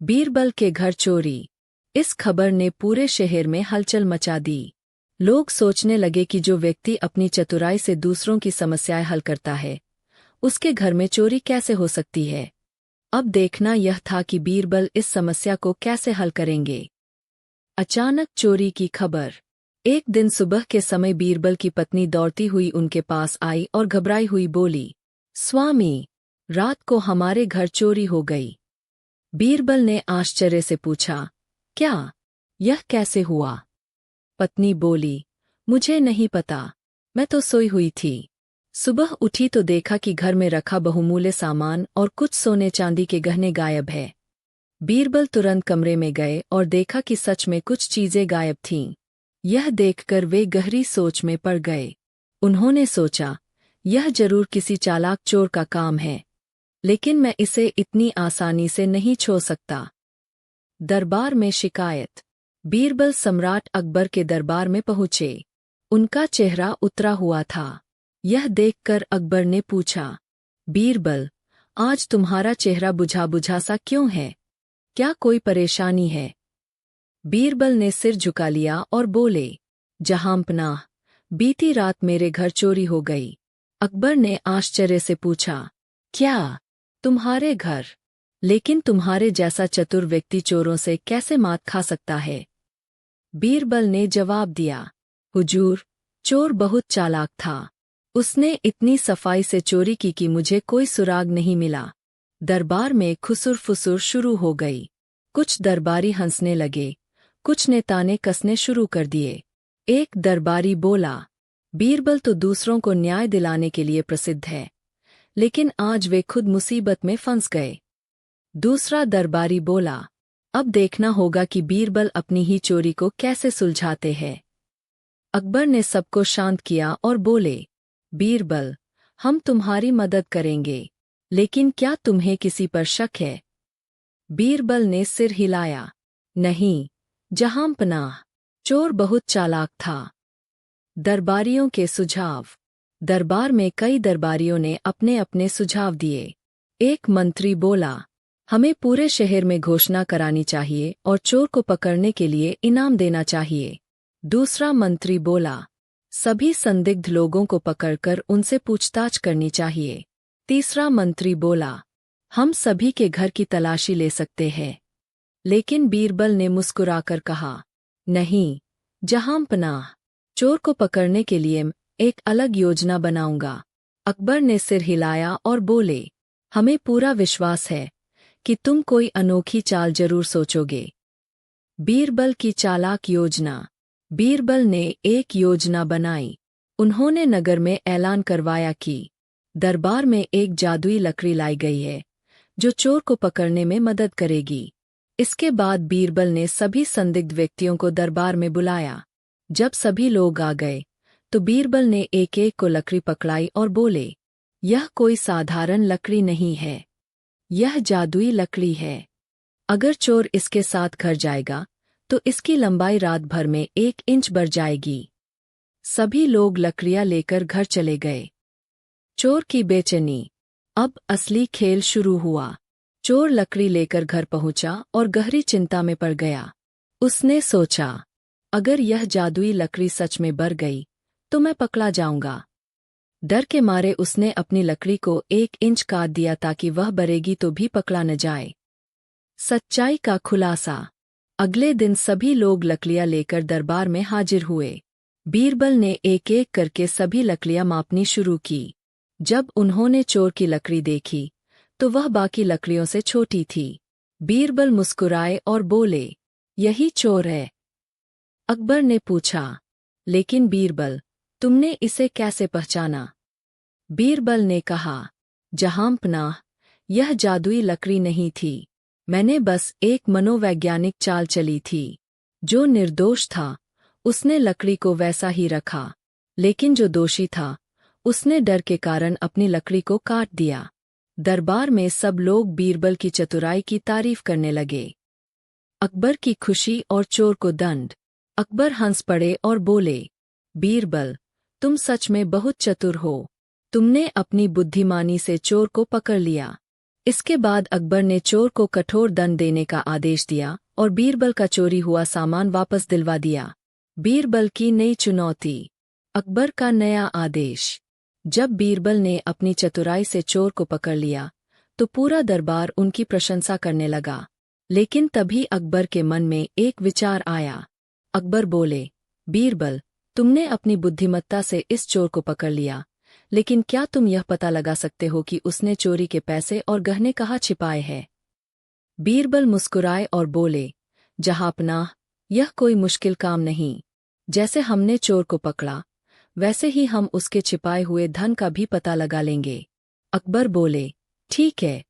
बीरबल के घर चोरी। इस खबर ने पूरे शहर में हलचल मचा दी। लोग सोचने लगे कि जो व्यक्ति अपनी चतुराई से दूसरों की समस्याएं हल करता है, उसके घर में चोरी कैसे हो सकती है। अब देखना यह था कि बीरबल इस समस्या को कैसे हल करेंगे। अचानक चोरी की खबर। एक दिन सुबह के समय बीरबल की पत्नी दौड़ती हुई उनके पास आई और घबराई हुई बोली, स्वामी, रात को हमारे घर चोरी हो गई। बीरबल ने आश्चर्य से पूछा, क्या? यह कैसे हुआ? पत्नी बोली, मुझे नहीं पता, मैं तो सोई हुई थी। सुबह उठी तो देखा कि घर में रखा बहुमूल्य सामान और कुछ सोने चांदी के गहने गायब है। बीरबल तुरंत कमरे में गए और देखा कि सच में कुछ चीजें गायब थीं। यह देखकर वे गहरी सोच में पड़ गए। उन्होंने सोचा, यह जरूर किसी चालाक चोर का काम है, लेकिन मैं इसे इतनी आसानी से नहीं छोड़ सकता। दरबार में शिकायत। बीरबल सम्राट अकबर के दरबार में पहुंचे। उनका चेहरा उतरा हुआ था। यह देखकर अकबर ने पूछा, बीरबल, आज तुम्हारा चेहरा बुझा बुझा सा क्यों है? क्या कोई परेशानी है? बीरबल ने सिर झुका लिया और बोले, जहांपनाह, बीती रात मेरे घर चोरी हो गई। अकबर ने आश्चर्य से पूछा, क्या? तुम्हारे घर? लेकिन तुम्हारे जैसा चतुर व्यक्ति चोरों से कैसे मात खा सकता है? बीरबल ने जवाब दिया, हुजूर, चोर बहुत चालाक था। उसने इतनी सफाई से चोरी की कि मुझे कोई सुराग नहीं मिला। दरबार में खुसुर फुसुर शुरू हो गई। कुछ दरबारी हंसने लगे, कुछ ने ताने कसने शुरू कर दिए। एक दरबारी बोला, बीरबल तो दूसरों को न्याय दिलाने के लिए प्रसिद्ध है, लेकिन आज वे खुद मुसीबत में फंस गए। दूसरा दरबारी बोला, अब देखना होगा कि बीरबल अपनी ही चोरी को कैसे सुलझाते हैं। अकबर ने सबको शांत किया और बोले, बीरबल, हम तुम्हारी मदद करेंगे, लेकिन क्या तुम्हें किसी पर शक है? बीरबल ने सिर हिलाया, नहीं, जहांपनाह, चोर बहुत चालाक था। दरबारियों के सुझाव। दरबार में कई दरबारियों ने अपने अपने सुझाव दिए। एक मंत्री बोला, हमें पूरे शहर में घोषणा करानी चाहिए और चोर को पकड़ने के लिए इनाम देना चाहिए। दूसरा मंत्री बोला, सभी संदिग्ध लोगों को पकड़कर उनसे पूछताछ करनी चाहिए। तीसरा मंत्री बोला, हम सभी के घर की तलाशी ले सकते हैं। लेकिन बीरबल ने मुस्कुराकर कहा, नहीं, जहांपनाह, चोर को पकड़ने के लिए एक अलग योजना बनाऊंगा। अकबर ने सिर हिलाया और बोले, हमें पूरा विश्वास है कि तुम कोई अनोखी चाल जरूर सोचोगे। बीरबल की चालाक योजना। बीरबल ने एक योजना बनाई। उन्होंने नगर में ऐलान करवाया कि दरबार में एक जादुई लकड़ी लाई गई है, जो चोर को पकड़ने में मदद करेगी। इसके बाद बीरबल ने सभी संदिग्ध व्यक्तियों को दरबार में बुलाया। जब सभी लोग आ गए, तो बीरबल ने एक एक को लकड़ी पकड़ाई और बोले, यह कोई साधारण लकड़ी नहीं है, यह जादुई लकड़ी है। अगर चोर इसके साथ घर जाएगा, तो इसकी लंबाई रात भर में 1 इंच बढ़ जाएगी। सभी लोग लकड़ियां लेकर घर चले गए। चोर की बेचैनी। अब असली खेल शुरू हुआ। चोर लकड़ी लेकर घर पहुंचा और गहरी चिंता में पड़ गया। उसने सोचा, अगर यह जादुई लकड़ी सच में बढ़ गई, तो मैं पकड़ा जाऊंगा। डर के मारे उसने अपनी लकड़ी को 1 इंच काट दिया ताकि वह बढ़ेगी तो भी पकड़ा न जाए। सच्चाई का खुलासा। अगले दिन सभी लोग लकड़ियां लेकर दरबार में हाजिर हुए। बीरबल ने एक एक करके सभी लकड़ियां मापनी शुरू की। जब उन्होंने चोर की लकड़ी देखी, तो वह बाकी लकड़ियों से छोटी थी। बीरबल मुस्कुराए और बोले, यही चोर है। अकबर ने पूछा, लेकिन बीरबल, तुमने इसे कैसे पहचाना? बीरबल ने कहा, जहांपनाह, यह जादुई लकड़ी नहीं थी। मैंने बस एक मनोवैज्ञानिक चाल चली थी। जो निर्दोष था, उसने लकड़ी को वैसा ही रखा, लेकिन जो दोषी था, उसने डर के कारण अपनी लकड़ी को काट दिया। दरबार में सब लोग बीरबल की चतुराई की तारीफ करने लगे। अकबर की खुशी और चोर को दंड। अकबर हंस पड़े और बोले, बीरबल, तुम सच में बहुत चतुर हो। तुमने अपनी बुद्धिमानी से चोर को पकड़ लिया। इसके बाद अकबर ने चोर को कठोर दंड देने का आदेश दिया और बीरबल का चोरी हुआ सामान वापस दिलवा दिया। बीरबल की नई चुनौती। अकबर का नया आदेश। जब बीरबल ने अपनी चतुराई से चोर को पकड़ लिया तो पूरा दरबार उनकी प्रशंसा करने लगा। लेकिन तभी अकबर के मन में एक विचार आया। अकबर बोले, बीरबल, तुमने अपनी बुद्धिमत्ता से इस चोर को पकड़ लिया, लेकिन क्या तुम यह पता लगा सकते हो कि उसने चोरी के पैसे और गहने कहाँ छिपाए हैं? बीरबल मुस्कुराए और बोले, जहांपनाह, यह कोई मुश्किल काम नहीं। जैसे हमने चोर को पकड़ा, वैसे ही हम उसके छिपाए हुए धन का भी पता लगा लेंगे। अकबर बोले, ठीक है,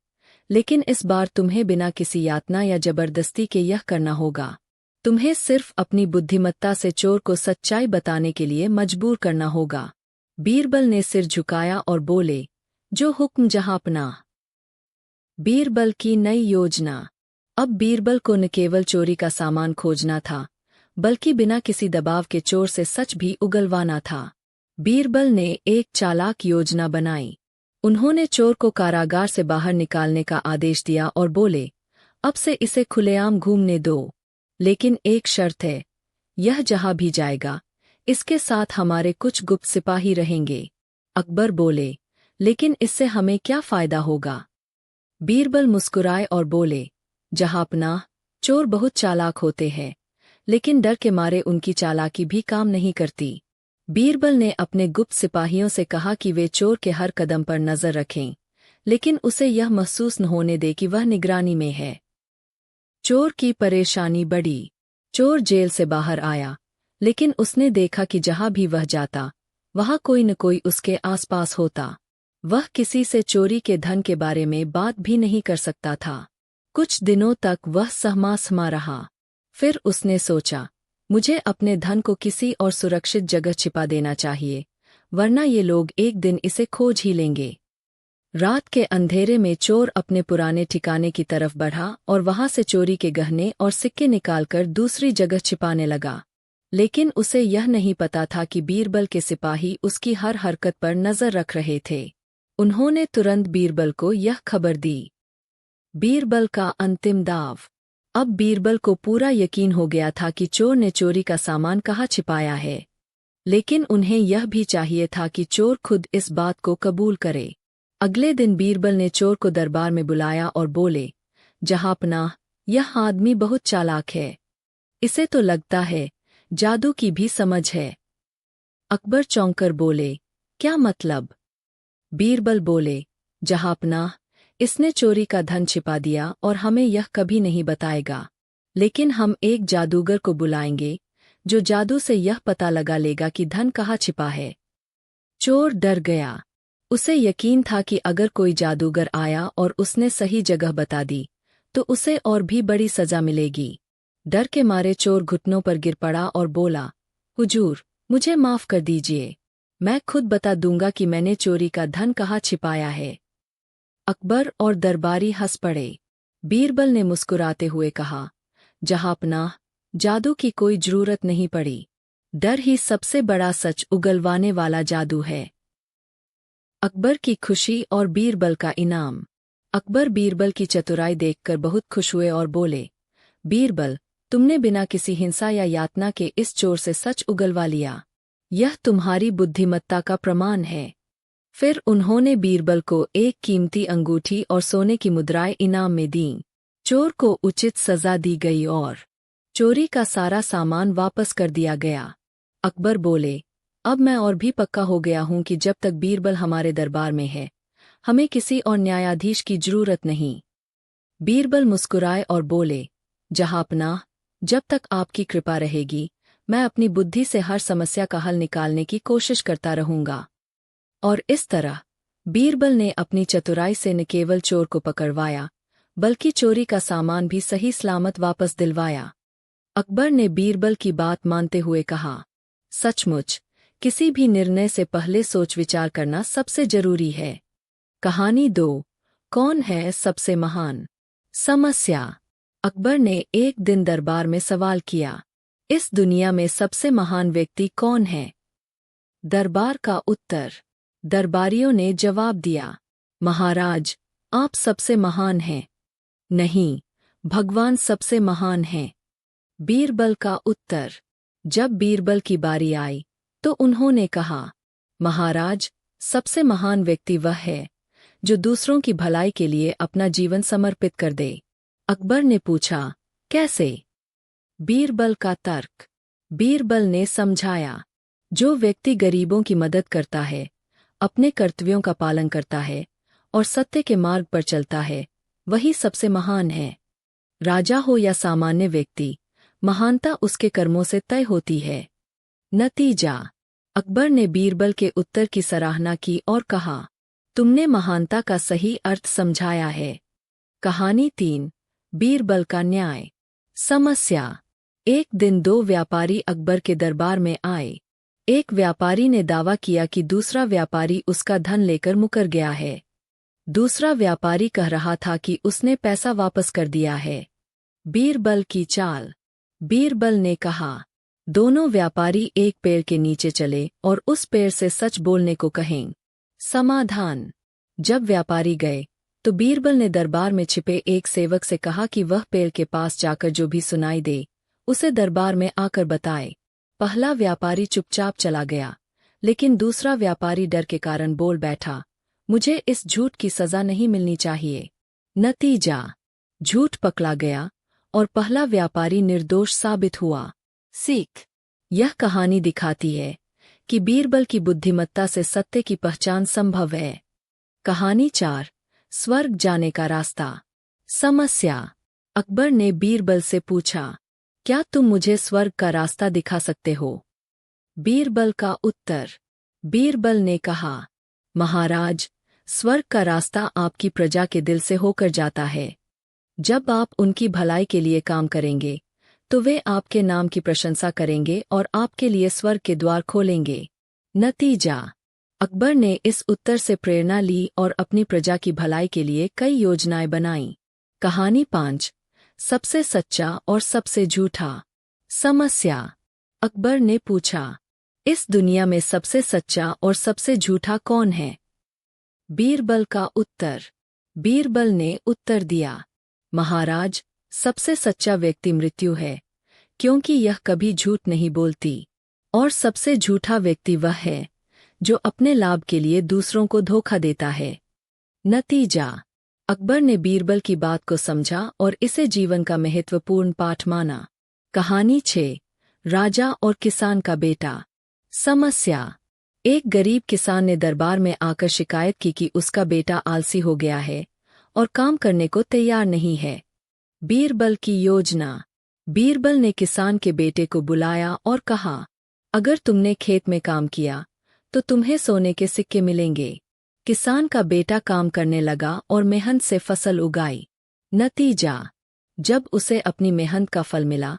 लेकिन इस बार तुम्हें बिना किसी यातना या जबरदस्ती के यह करना होगा। तुम्हें सिर्फ अपनी बुद्धिमत्ता से चोर को सच्चाई बताने के लिए मजबूर करना होगा। बीरबल ने सिर झुकाया और बोले, जो हुक्म जहांपनाह। बीरबल की नई योजना। अब बीरबल को न केवल चोरी का सामान खोजना था, बल्कि बिना किसी दबाव के चोर से सच भी उगलवाना था। बीरबल ने एक चालाक योजना बनाई। उन्होंने चोर को कारागार से बाहर निकालने का आदेश दिया और बोले, अब से इसे खुलेआम घूमने दो, लेकिन एक शर्त है, यह जहां भी जाएगा, इसके साथ हमारे कुछ गुप्त सिपाही रहेंगे। अकबर बोले, लेकिन इससे हमें क्या फायदा होगा? बीरबल मुस्कुराए और बोले, जहांपनाह, चोर बहुत चालाक होते हैं, लेकिन डर के मारे उनकी चालाकी भी काम नहीं करती। बीरबल ने अपने गुप्त सिपाहियों से कहा कि वे चोर के हर कदम पर नजर रखें, लेकिन उसे यह महसूस न होने दे कि वह निगरानी में है। चोर की परेशानी बढ़ी। चोर जेल से बाहर आया, लेकिन उसने देखा कि जहां भी वह जाता, वहां कोई न कोई उसके आसपास होता। वह किसी से चोरी के धन के बारे में बात भी नहीं कर सकता था। कुछ दिनों तक वह सहमा रहा। फिर उसने सोचा, मुझे अपने धन को किसी और सुरक्षित जगह छिपा देना चाहिए, वरना ये लोग एक दिन इसे खोज ही लेंगे। रात के अंधेरे में चोर अपने पुराने ठिकाने की तरफ बढ़ा और वहां से चोरी के गहने और सिक्के निकालकर दूसरी जगह छिपाने लगा। लेकिन उसे यह नहीं पता था कि बीरबल के सिपाही उसकी हर हरकत पर नजर रख रहे थे। उन्होंने तुरंत बीरबल को यह खबर दी। बीरबल का अंतिम दाव। अब बीरबल को पूरा यकीन हो गया था कि चोर ने चोरी का सामान कहाँ छिपाया है, लेकिन उन्हें यह भी चाहिए था कि चोर खुद इस बात को कबूल करे। अगले दिन बीरबल ने चोर को दरबार में बुलाया और बोले, जहांपनाह, यह आदमी बहुत चालाक है। इसे तो लगता है जादू की भी समझ है। अकबर चौंक कर बोले, क्या मतलब? बीरबल बोले, जहांपनाह, इसने चोरी का धन छिपा दिया और हमें यह कभी नहीं बताएगा, लेकिन हम एक जादूगर को बुलाएंगे जो जादू से यह पता लगा लेगा कि धन कहाँ छिपा है। चोर डर गया। उसे यकीन था कि अगर कोई जादूगर आया और उसने सही जगह बता दी, तो उसे और भी बड़ी सजा मिलेगी। डर के मारे चोर घुटनों पर गिर पड़ा और बोला, हुजूर, मुझे माफ कर दीजिए, मैं खुद बता दूंगा कि मैंने चोरी का धन कहाँ छिपाया है। अकबर और दरबारी हंस पड़े। बीरबल ने मुस्कुराते हुए कहा, जहांपनाह, जादू की कोई जरूरत नहीं पड़ी। डर ही सबसे बड़ा सच उगलवाने वाला जादू है। अकबर की खुशी और बीरबल का इनाम। अकबर बीरबल की चतुराई देखकर बहुत खुश हुए और बोले, बीरबल, तुमने बिना किसी हिंसा या यातना के इस चोर से सच उगलवा लिया। यह तुम्हारी बुद्धिमत्ता का प्रमाण है। फिर उन्होंने बीरबल को एक कीमती अंगूठी और सोने की मुद्राएं इनाम में दीं। चोर को उचित सजा दी गई और चोरी का सारा सामान वापस कर दिया गया। अकबर बोले, अब मैं और भी पक्का हो गया हूं कि जब तक बीरबल हमारे दरबार में है, हमें किसी और न्यायाधीश की जरूरत नहीं। बीरबल मुस्कुराए और बोले, जहांपनाह, जब तक आपकी कृपा रहेगी, मैं अपनी बुद्धि से हर समस्या का हल निकालने की कोशिश करता रहूंगा। और इस तरह बीरबल ने अपनी चतुराई से न केवल चोर को पकड़वाया, बल्कि चोरी का सामान भी सही सलामत वापस दिलवाया। अकबर ने बीरबल की बात मानते हुए कहा, सचमुच, किसी भी निर्णय से पहले सोच विचार करना सबसे जरूरी है। कहानी 2, कौन है सबसे महान? समस्या। अकबर ने एक दिन दरबार में सवाल किया, इस दुनिया में सबसे महान व्यक्ति कौन है? दरबार का उत्तर। दरबारियों ने जवाब दिया, महाराज, आप सबसे महान हैं। नहीं, भगवान सबसे महान हैं। बीरबल का उत्तर। जब बीरबल की बारी आई तो उन्होंने कहा, महाराज, सबसे महान व्यक्ति वह है जो दूसरों की भलाई के लिए अपना जीवन समर्पित कर दे। अकबर ने पूछा, कैसे? बीरबल का तर्क। बीरबल ने समझाया, जो व्यक्ति गरीबों की मदद करता है, अपने कर्तव्यों का पालन करता है और सत्य के मार्ग पर चलता है, वही सबसे महान है। राजा हो या सामान्य व्यक्ति, महानता उसके कर्मों से तय होती है। नतीजा। अकबर ने बीरबल के उत्तर की सराहना की और कहा, तुमने महानता का सही अर्थ समझाया है। कहानी 3। बीरबल का न्याय। समस्या। एक दिन 2 व्यापारी अकबर के दरबार में आए। एक व्यापारी ने दावा किया कि दूसरा व्यापारी उसका धन लेकर मुकर गया है। दूसरा व्यापारी कह रहा था कि उसने पैसा वापस कर दिया है। बीरबल की चाल। बीरबल ने कहा, दोनों व्यापारी एक पेड़ के नीचे चले और उस पेड़ से सच बोलने को कहें। समाधान। जब व्यापारी गए तो बीरबल ने दरबार में छिपे एक सेवक से कहा कि वह पेड़ के पास जाकर जो भी सुनाई दे उसे दरबार में आकर बताए। पहला व्यापारी चुपचाप चला गया, लेकिन दूसरा व्यापारी डर के कारण बोल बैठा, मुझे इस झूठ की सजा नहीं मिलनी चाहिए। नतीजा। झूठ पकड़ा गया और पहला व्यापारी निर्दोष साबित हुआ। सीख। यह कहानी दिखाती है कि बीरबल की बुद्धिमत्ता से सत्य की पहचान संभव है। कहानी 4। स्वर्ग जाने का रास्ता। समस्या। अकबर ने बीरबल से पूछा, क्या तुम मुझे स्वर्ग का रास्ता दिखा सकते हो? बीरबल का उत्तर। बीरबल ने कहा, महाराज, स्वर्ग का रास्ता आपकी प्रजा के दिल से होकर जाता है। जब आप उनकी भलाई के लिए काम करेंगे तो वे आपके नाम की प्रशंसा करेंगे और आपके लिए स्वर्ग के द्वार खोलेंगे। नतीजा। अकबर ने इस उत्तर से प्रेरणा ली और अपनी प्रजा की भलाई के लिए कई योजनाएं बनाईं। कहानी 5। सबसे सच्चा और सबसे झूठा। समस्या। अकबर ने पूछा, इस दुनिया में सबसे सच्चा और सबसे झूठा कौन है? बीरबल का उत्तर। बीरबल ने उत्तर दिया, महाराज, सबसे सच्चा व्यक्ति मृत्यु है, क्योंकि यह कभी झूठ नहीं बोलती। और सबसे झूठा व्यक्ति वह है जो अपने लाभ के लिए दूसरों को धोखा देता है। नतीजा। अकबर ने बीरबल की बात को समझा और इसे जीवन का महत्वपूर्ण पाठ माना। कहानी 6। राजा और किसान का बेटा। समस्या। एक गरीब किसान ने दरबार में आकर शिकायत की कि उसका बेटा आलसी हो गया है और काम करने को तैयार नहीं है। बीरबल की योजना। बीरबल ने किसान के बेटे को बुलाया और कहा, अगर तुमने खेत में काम किया तो तुम्हें सोने के सिक्के मिलेंगे। किसान का बेटा काम करने लगा और मेहनत से फसल उगाई। नतीजा। जब उसे अपनी मेहनत का फल मिला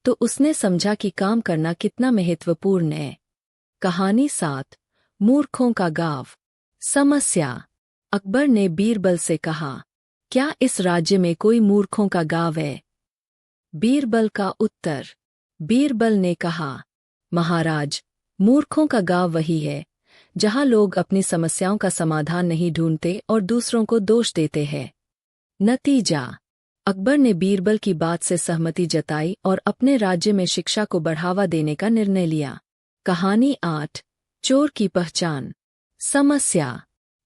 तो उसने समझा कि काम करना कितना महत्वपूर्ण है। कहानी 7। मूर्खों का गाँव। समस्या। अकबर ने बीरबल से कहा, क्या इस राज्य में कोई मूर्खों का गाँव है? बीरबल का उत्तर। बीरबल ने कहा, महाराज, मूर्खों का गाँव वही है जहाँ लोग अपनी समस्याओं का समाधान नहीं ढूंढते और दूसरों को दोष देते हैं। नतीजा। अकबर ने बीरबल की बात से सहमति जताई और अपने राज्य में शिक्षा को बढ़ावा देने का निर्णय लिया। कहानी 8। चोर की पहचान। समस्या।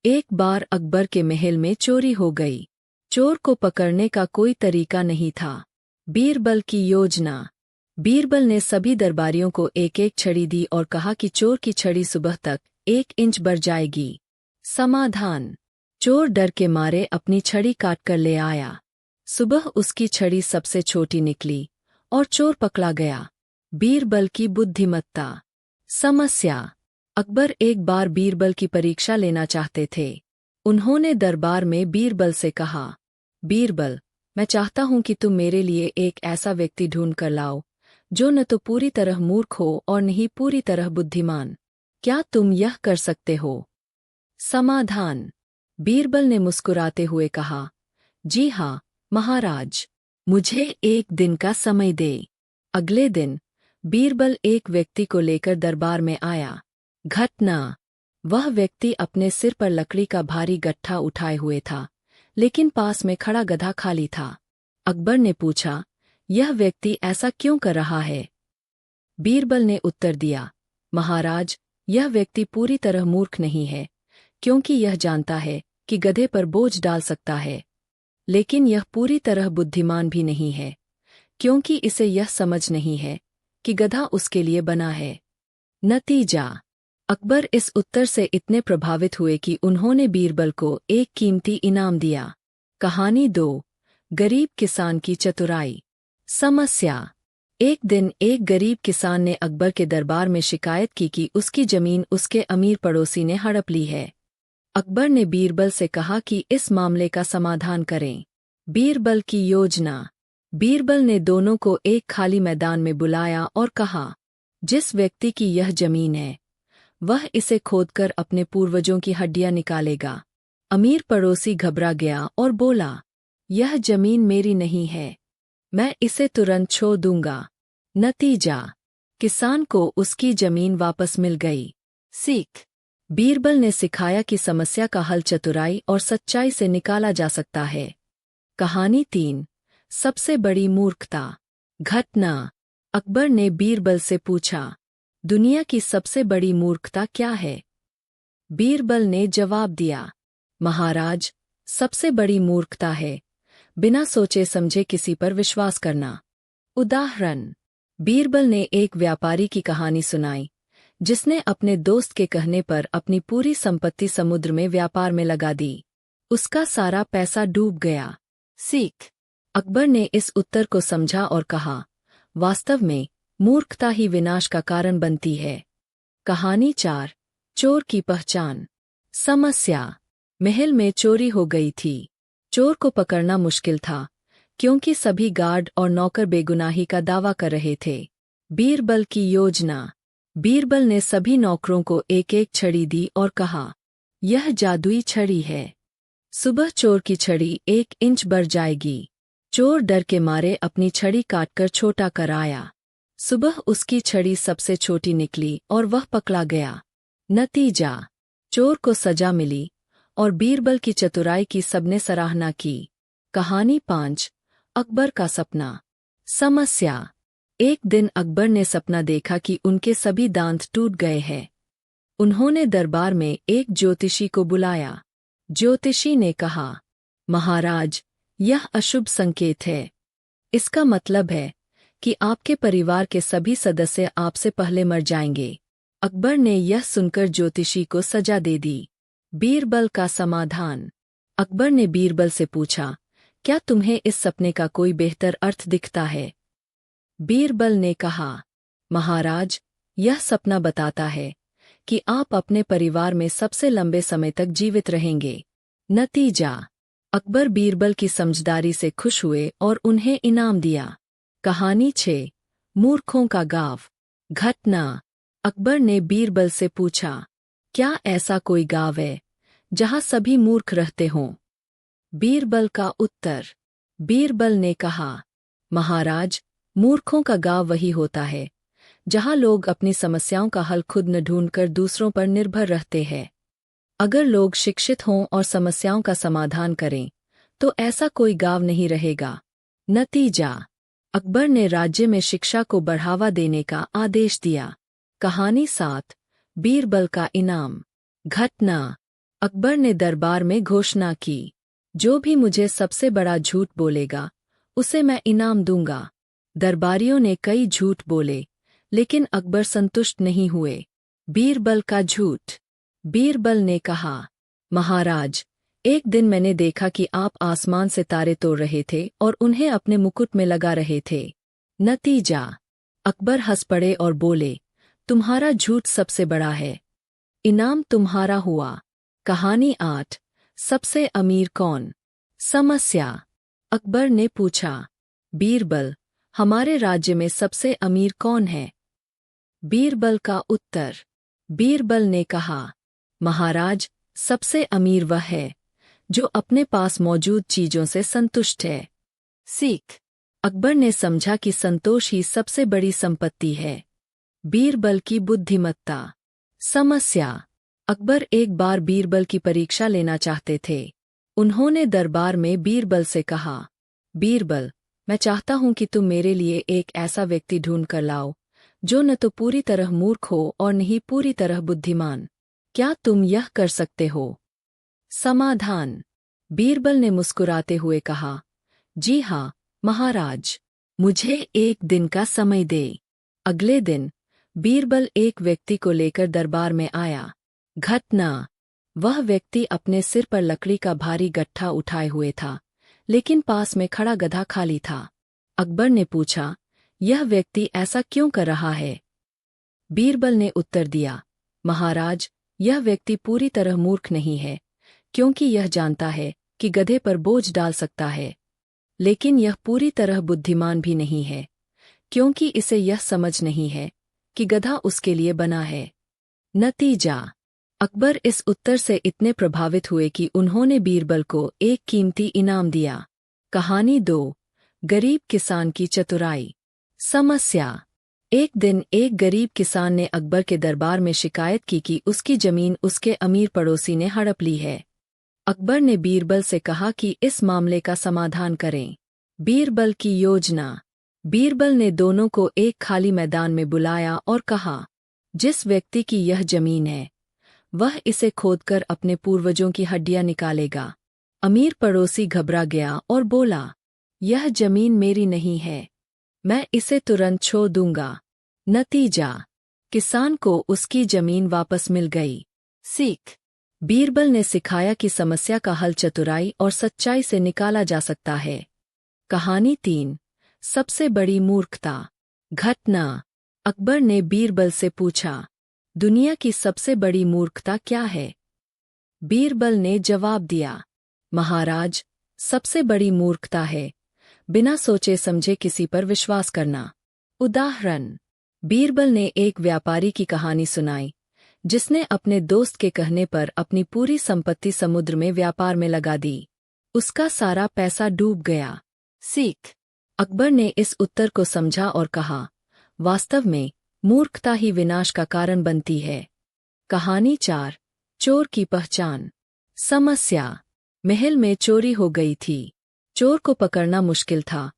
एक बार अकबर के महल में चोरी हो गई। चोर को पकड़ने का कोई तरीका नहीं था। बीरबल की योजना। बीरबल ने सभी दरबारियों को एक एक छड़ी दी और कहा कि चोर की छड़ी सुबह तक 1 इंच बढ़ जाएगी। समाधान। चोर डर के मारे अपनी छड़ी काट कर ले आया। सुबह उसकी छड़ी सबसे छोटी निकली और चोर पकड़ा गया। बीरबल की बुद्धिमत्ता। समस्या। अकबर एक बार बीरबल की परीक्षा लेना चाहते थे। उन्होंने दरबार में बीरबल से कहा, बीरबल, मैं चाहता हूं कि तुम मेरे लिए एक ऐसा व्यक्ति ढूंढ कर लाओ जो न तो पूरी तरह मूर्ख हो और न ही पूरी तरह बुद्धिमान। क्या तुम यह कर सकते हो? समाधान। बीरबल ने मुस्कुराते हुए कहा, जी हाँ महाराज, मुझे 1 दिन का समय दे। अगले दिन बीरबल एक व्यक्ति को लेकर दरबार में आया। घटना। वह व्यक्ति अपने सिर पर लकड़ी का भारी गट्ठा उठाए हुए था, लेकिन पास में खड़ा गधा खाली था। अकबर ने पूछा, यह व्यक्ति ऐसा क्यों कर रहा है? बीरबल ने उत्तर दिया, महाराज, यह व्यक्ति पूरी तरह मूर्ख नहीं है, क्योंकि यह जानता है कि गधे पर बोझ डाल सकता है, लेकिन यह पूरी तरह बुद्धिमान भी नहीं है, क्योंकि इसे यह समझ नहीं है कि गधा उसके लिए बना है। नतीजा, अकबर इस उत्तर से इतने प्रभावित हुए कि उन्होंने बीरबल को एक कीमती इनाम दिया। कहानी 2, गरीब किसान की चतुराई। समस्या। एक दिन एक गरीब किसान ने अकबर के दरबार में शिकायत की कि उसकी जमीन उसके अमीर पड़ोसी ने हड़प ली है। अकबर ने बीरबल से कहा कि इस मामले का समाधान करें। बीरबल की योजना। बीरबल ने दोनों को एक खाली मैदान में बुलाया और कहा, जिस व्यक्ति की यह जमीन है, वह इसे खोदकर अपने पूर्वजों की हड्डियां निकालेगा। अमीर पड़ोसी घबरा गया और बोला, यह जमीन मेरी नहीं है, मैं इसे तुरंत छोड़ दूंगा। नतीजा, किसान को उसकी जमीन वापस मिल गई। सीख। बीरबल ने सिखाया कि समस्या का हल चतुराई और सच्चाई से निकाला जा सकता है। कहानी 3, सबसे बड़ी मूर्खता। घटना। अकबर ने बीरबल से पूछा, दुनिया की सबसे बड़ी मूर्खता क्या है? बीरबल ने जवाब दिया, महाराज, सबसे बड़ी मूर्खता है बिना सोचे समझे किसी पर विश्वास करना। उदाहरण। बीरबल ने एक व्यापारी की कहानी सुनाई, जिसने अपने दोस्त के कहने पर अपनी पूरी संपत्ति समुद्र में व्यापार में लगा दी। उसका सारा पैसा डूब गया। सीख। अकबर ने इस उत्तर को समझा और कहा, वास्तव में मूर्खता ही विनाश का कारण बनती है। कहानी 4, चोर की पहचान। समस्या। महल में चोरी हो गई थी। चोर को पकड़ना मुश्किल था, क्योंकि सभी गार्ड और नौकर बेगुनाही का दावा कर रहे थे। बीरबल की योजना। बीरबल ने सभी नौकरों को एक एक छड़ी दी और कहा, यह जादुई छड़ी है। सुबह चोर की छड़ी 1 इंच बढ़ जाएगी। चोर डर के मारे अपनी छड़ी काटकर छोटा कर आया। सुबह उसकी छड़ी सबसे छोटी निकली और वह पकड़ा गया। नतीजा, चोर को सजा मिली और बीरबल की चतुराई की सबने सराहना की। कहानी 5, अकबर का सपना। समस्या। एक दिन अकबर ने सपना देखा कि उनके सभी दांत टूट गए हैं। उन्होंने दरबार में एक ज्योतिषी को बुलाया। ज्योतिषी ने कहा, महाराज, यह अशुभ संकेत है। इसका मतलब है कि आपके परिवार के सभी सदस्य आपसे पहले मर जाएंगे। अकबर ने यह सुनकर ज्योतिषी को सजा दे दी। बीरबल का समाधान। अकबर ने बीरबल से पूछा, क्या तुम्हें इस सपने का कोई बेहतर अर्थ दिखता है? बीरबल ने कहा, महाराज, यह सपना बताता है कि आप अपने परिवार में सबसे लंबे समय तक जीवित रहेंगे। नतीजा, अकबर बीरबल की समझदारी से खुश हुए और उन्हें इनाम दिया। कहानी 6, मूर्खों का गाँव। घटना। अकबर ने बीरबल से पूछा, क्या ऐसा कोई गाँव है जहाँ सभी मूर्ख रहते हों? बीरबल का उत्तर। बीरबल ने कहा, महाराज, मूर्खों का गाँव वही होता है जहाँ लोग अपनी समस्याओं का हल खुद न ढूंढकर दूसरों पर निर्भर रहते हैं। अगर लोग शिक्षित हों और समस्याओं का समाधान करें, तो ऐसा कोई गाँव नहीं रहेगा। नतीजा, अकबर ने राज्य में शिक्षा को बढ़ावा देने का आदेश दिया। कहानी 7, बीरबल का इनाम। घटना। अकबर ने दरबार में घोषणा की, जो भी मुझे सबसे बड़ा झूठ बोलेगा, उसे मैं इनाम दूंगा। दरबारियों ने कई झूठ बोले, लेकिन अकबर संतुष्ट नहीं हुए। बीरबल का झूठ। बीरबल ने कहा, महाराज, एक दिन मैंने देखा कि आप आसमान से तारे तोड़ रहे थे और उन्हें अपने मुकुट में लगा रहे थे। नतीजा, अकबर हंस पड़े और बोले, तुम्हारा झूठ सबसे बड़ा है, इनाम तुम्हारा हुआ। कहानी 8, सबसे अमीर कौन? समस्या। अकबर ने पूछा, बीरबल, हमारे राज्य में सबसे अमीर कौन है? बीरबल का उत्तर। बीरबल ने कहा, महाराज, सबसे अमीर वह है जो अपने पास मौजूद चीजों से संतुष्ट है। सीख। अकबर ने समझा कि संतोष ही सबसे बड़ी संपत्ति है। बीरबल की बुद्धिमत्ता। समस्या। अकबर एक बार बीरबल की परीक्षा लेना चाहते थे। उन्होंने दरबार में बीरबल से कहा, बीरबल, मैं चाहता हूं कि तुम मेरे लिए एक ऐसा व्यक्ति ढूंढ कर लाओ जो न तो पूरी तरह मूर्ख हो और न ही पूरी तरह बुद्धिमान। क्या तुम यह कर सकते हो? समाधान। बीरबल ने मुस्कुराते हुए कहा, जी हाँ महाराज, मुझे एक दिन का समय दे। अगले दिन बीरबल एक व्यक्ति को लेकर दरबार में आया। घटना। वह व्यक्ति अपने सिर पर लकड़ी का भारी गट्ठा उठाए हुए था, लेकिन पास में खड़ा गधा खाली था। अकबर ने पूछा, यह व्यक्ति ऐसा क्यों कर रहा है? बीरबल ने उत्तर दिया, महाराज, यह व्यक्ति पूरी तरह मूर्ख नहीं है, क्योंकि यह जानता है कि गधे पर बोझ डाल सकता है, लेकिन यह पूरी तरह बुद्धिमान भी नहीं है, क्योंकि इसे यह समझ नहीं है कि गधा उसके लिए बना है। नतीजा। अकबर इस उत्तर से इतने प्रभावित हुए कि उन्होंने बीरबल को एक कीमती इनाम दिया। कहानी 2। गरीब किसान की चतुराई। समस्या। एक दिन एक गरीब किसान ने अकबर के दरबार में शिकायत की कि उसकी जमीन उसके अमीर पड़ोसी ने हड़प ली है। अकबर ने बीरबल से कहा कि इस मामले का समाधान करें। बीरबल की योजना। बीरबल ने दोनों को एक खाली मैदान में बुलाया और कहा, जिस व्यक्ति की यह जमीन है, वह इसे खोदकर अपने पूर्वजों की हड्डियां निकालेगा। अमीर पड़ोसी घबरा गया और बोला, यह जमीन मेरी नहीं है, मैं इसे तुरंत छोड़ दूंगा। नतीजा। किसान को उसकी जमीन वापस मिल गई। सीख। बीरबल ने सिखाया कि समस्या का हल चतुराई और सच्चाई से निकाला जा सकता है। कहानी 3। सबसे बड़ी मूर्खता। घटना। अकबर ने बीरबल से पूछा, दुनिया की सबसे बड़ी मूर्खता क्या है? बीरबल ने जवाब दिया, महाराज, सबसे बड़ी मूर्खता है बिना सोचे समझे किसी पर विश्वास करना। उदाहरण। बीरबल ने एक व्यापारी की कहानी सुनाई, जिसने अपने दोस्त के कहने पर अपनी पूरी संपत्ति समुद्र में व्यापार में लगा दी। उसका सारा पैसा डूब गया। सीख। अकबर ने इस उत्तर को समझा और कहा, वास्तव में मूर्खता ही विनाश का कारण बनती है। कहानी 4। चोर की पहचान। समस्या। महल में चोरी हो गई थी। चोर को पकड़ना मुश्किल था,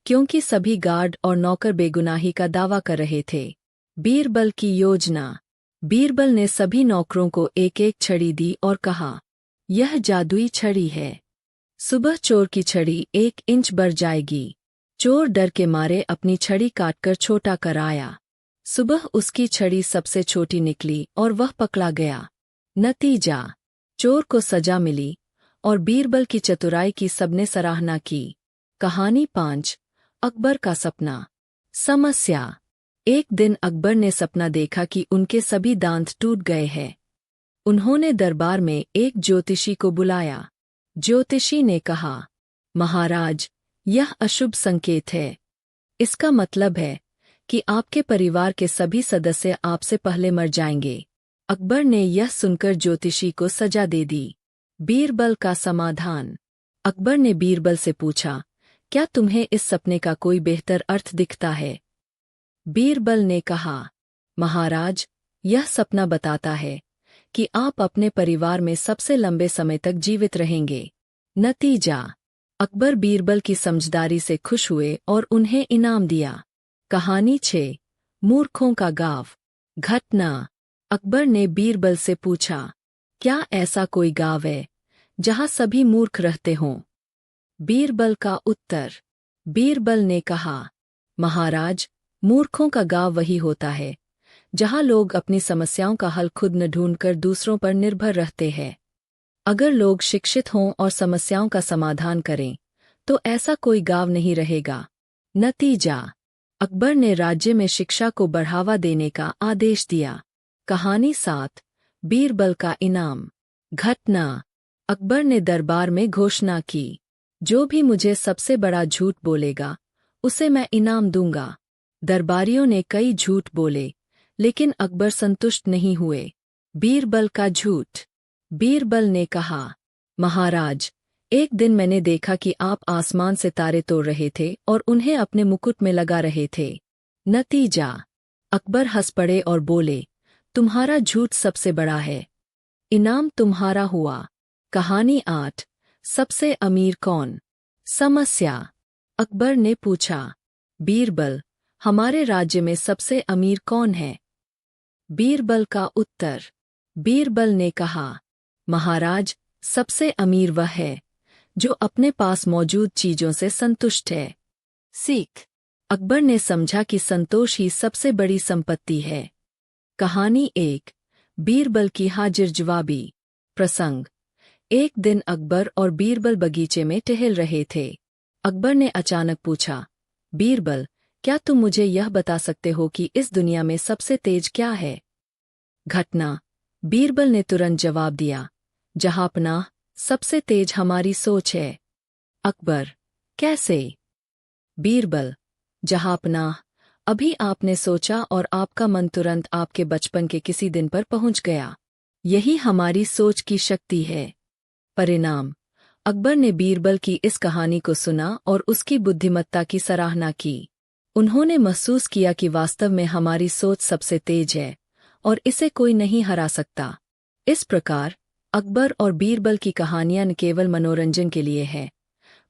क्योंकि सभी गार्ड और नौकर बेगुनाही का दावा कर रहे थे। बीरबल की योजना। बीरबल ने सभी नौकरों को एक एक छड़ी दी और कहा, यह जादुई छड़ी है। सुबह चोर की छड़ी 1 इंच बढ़ जाएगी। चोर डर के मारे अपनी छड़ी काटकर छोटा कर आया। सुबह उसकी छड़ी सबसे छोटी निकली और वह पकड़ा गया। नतीजा। चोर को सजा मिली और बीरबल की चतुराई की सबने सराहना की। कहानी 5। अकबर का सपना। समस्या। एक दिन अकबर ने सपना देखा कि उनके सभी दांत टूट गए हैं। उन्होंने दरबार में एक ज्योतिषी को बुलाया। ज्योतिषी ने कहा, महाराज, यह अशुभ संकेत है। इसका मतलब है कि आपके परिवार के सभी सदस्य आपसे पहले मर जाएंगे। अकबर ने यह सुनकर ज्योतिषी को सजा दे दी। बीरबल का समाधान। अकबर ने बीरबल से पूछा, क्या तुम्हें इस सपने का कोई बेहतर अर्थ दिखता है? बीरबल ने कहा, महाराज, यह सपना बताता है कि आप अपने परिवार में सबसे लंबे समय तक जीवित रहेंगे। नतीजा। अकबर बीरबल की समझदारी से खुश हुए और उन्हें इनाम दिया। कहानी 6। मूर्खों का गाँव। घटना। अकबर ने बीरबल से पूछा, क्या ऐसा कोई गाँव है जहाँ सभी मूर्ख रहते हों? बीरबल का उत्तर। बीरबल ने कहा, महाराज, मूर्खों का गाँव वही होता है जहाँ लोग अपनी समस्याओं का हल खुद न ढूंढकर दूसरों पर निर्भर रहते हैं। अगर लोग शिक्षित हों और समस्याओं का समाधान करें, तो ऐसा कोई गाँव नहीं रहेगा। नतीजा। अकबर ने राज्य में शिक्षा को बढ़ावा देने का आदेश दिया। कहानी 7। बीरबल का इनाम। घटना। अकबर ने दरबार में घोषणा की, जो भी मुझे सबसे बड़ा झूठ बोलेगा, उसे मैं इनाम दूंगा। दरबारियों ने कई झूठ बोले, लेकिन अकबर संतुष्ट नहीं हुए। बीरबल का झूठ। बीरबल ने कहा, महाराज, एक दिन मैंने देखा कि आप आसमान से तारे तोड़ रहे थे और उन्हें अपने मुकुट में लगा रहे थे। नतीजा। अकबर हंस पड़े और बोले, तुम्हारा झूठ सबसे बड़ा है, इनाम तुम्हारा हुआ। कहानी 8। सबसे अमीर कौन? समस्या। अकबर ने पूछा। बीरबल, हमारे राज्य में सबसे अमीर कौन है? बीरबल का उत्तर। बीरबल ने कहा, महाराज, सबसे अमीर वह है जो अपने पास मौजूद चीजों से संतुष्ट है। सीख। अकबर ने समझा कि संतोष ही सबसे बड़ी संपत्ति है। कहानी 1। बीरबल की हाजिर जवाबी। प्रसंग। एक दिन अकबर और बीरबल बगीचे में टहल रहे थे। अकबर ने अचानक पूछा, बीरबल, क्या तुम मुझे यह बता सकते हो कि इस दुनिया में सबसे तेज क्या है? घटना। बीरबल ने तुरंत जवाब दिया, जहांपनाह, सबसे तेज हमारी सोच है। अकबर, कैसे? बीरबल, जहांपनाह, अभी आपने सोचा और आपका मन तुरंत आपके बचपन के किसी दिन पर पहुंच गया। यही हमारी सोच की शक्ति है। परिणाम। अकबर ने बीरबल की इस कहानी को सुना और उसकी बुद्धिमत्ता की सराहना की। उन्होंने महसूस किया कि वास्तव में हमारी सोच सबसे तेज है और इसे कोई नहीं हरा सकता। इस प्रकार अकबर और बीरबल की कहानियां न केवल मनोरंजन के लिए है,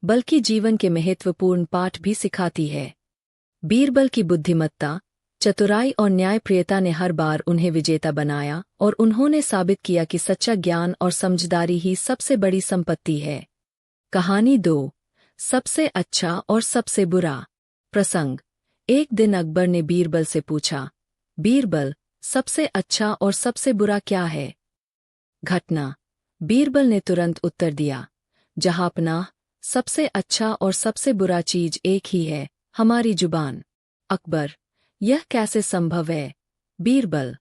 बल्कि जीवन के महत्वपूर्ण पाठ भी सिखाती है। बीरबल की बुद्धिमत्ता, चतुराई और न्यायप्रियता ने हर बार उन्हें विजेता बनाया और उन्होंने साबित किया कि सच्चा ज्ञान और समझदारी ही सबसे बड़ी संपत्ति है। कहानी 2। सबसे अच्छा और सबसे बुरा। प्रसंग। एक दिन अकबर ने बीरबल से पूछा, बीरबल, सबसे अच्छा और सबसे बुरा क्या है? घटना। बीरबल ने तुरंत उत्तर दिया, जहांपनाह, सबसे अच्छा और सबसे बुरा चीज एक ही है, हमारी जुबान। अकबर, यह कैसे संभव है? बीरबल।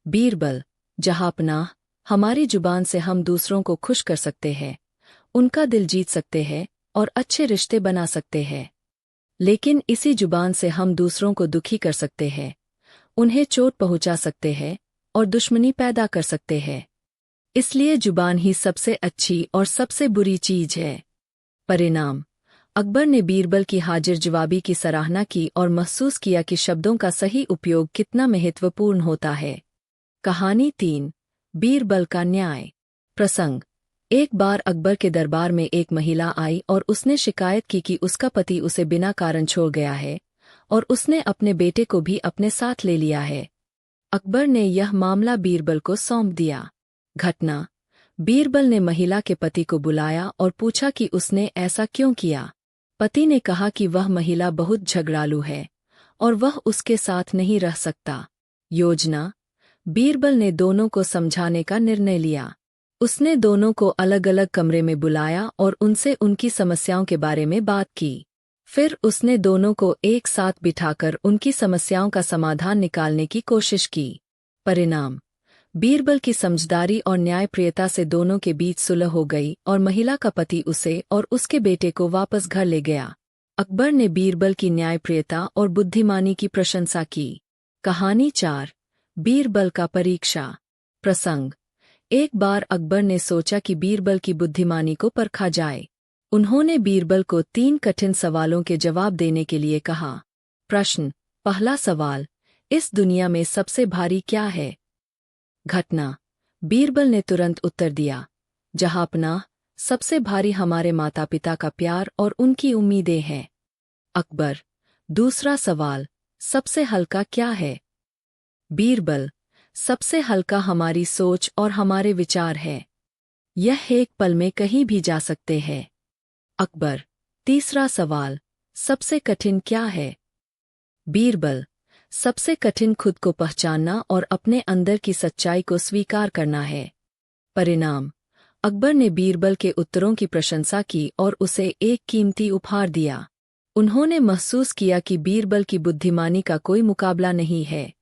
बीरबल, जहांपनाह, हमारी जुबान से हम दूसरों को खुश कर सकते हैं, उनका दिल जीत सकते हैं और अच्छे रिश्ते बना सकते हैं। लेकिन इसी जुबान से हम दूसरों को दुखी कर सकते हैं, उन्हें चोट पहुंचा सकते हैं और दुश्मनी पैदा कर सकते हैं। इसलिए जुबान ही सबसे अच्छी और सबसे बुरी चीज है। परिणाम। अकबर ने बीरबल की हाजिर जवाबी की सराहना की और महसूस किया कि शब्दों का सही उपयोग कितना महत्वपूर्ण होता है। कहानी 3। बीरबल का न्याय। प्रसंग। एक बार अकबर के दरबार में एक महिला आई और उसने शिकायत की कि उसका पति उसे बिना कारण छोड़ गया है और उसने अपने बेटे को भी अपने साथ ले लिया है। अकबर ने यह मामला बीरबल को सौंप दिया। घटना। बीरबल ने महिला के पति को बुलाया और पूछा कि उसने ऐसा क्यों किया। पति ने कहा कि वह महिला बहुत झगड़ालू है और वह उसके साथ नहीं रह सकता। योजना। बीरबल ने दोनों को समझाने का निर्णय लिया। उसने दोनों को अलग अलग कमरे में बुलाया और उनसे उनकी समस्याओं के बारे में बात की। फिर उसने दोनों को एक साथ बिठाकर उनकी समस्याओं का समाधान निकालने की कोशिश की। परिणाम। बीरबल की समझदारी और न्यायप्रियता से दोनों के बीच सुलह हो गई और महिला का पति उसे और उसके बेटे को वापस घर ले गया। अकबर ने बीरबल की न्यायप्रियता और बुद्धिमानी की प्रशंसा की। कहानी 4। बीरबल का परीक्षा। प्रसंग। एक बार अकबर ने सोचा कि बीरबल की बुद्धिमानी को परखा जाए। उन्होंने बीरबल को 3 कठिन सवालों के जवाब देने के लिए कहा। प्रश्न। पहला सवाल, इस दुनिया में सबसे भारी क्या है? घटना। बीरबल ने तुरंत उत्तर दिया, जहांपनाह, सबसे भारी हमारे माता पिता का प्यार और उनकी उम्मीदें हैं। अकबर। दूसरा सवाल, सबसे हल्का क्या है? बीरबल। सबसे हल्का हमारी सोच और हमारे विचार है। यह एक पल में कहीं भी जा सकते हैं। अकबर। तीसरा सवाल, सबसे कठिन क्या है? बीरबल। सबसे कठिन खुद को पहचानना और अपने अंदर की सच्चाई को स्वीकार करना है। परिणाम। अकबर ने बीरबल के उत्तरों की प्रशंसा की और उसे एक कीमती उपहार दिया। उन्होंने महसूस किया कि बीरबल की बुद्धिमानी का कोई मुकाबला नहीं है।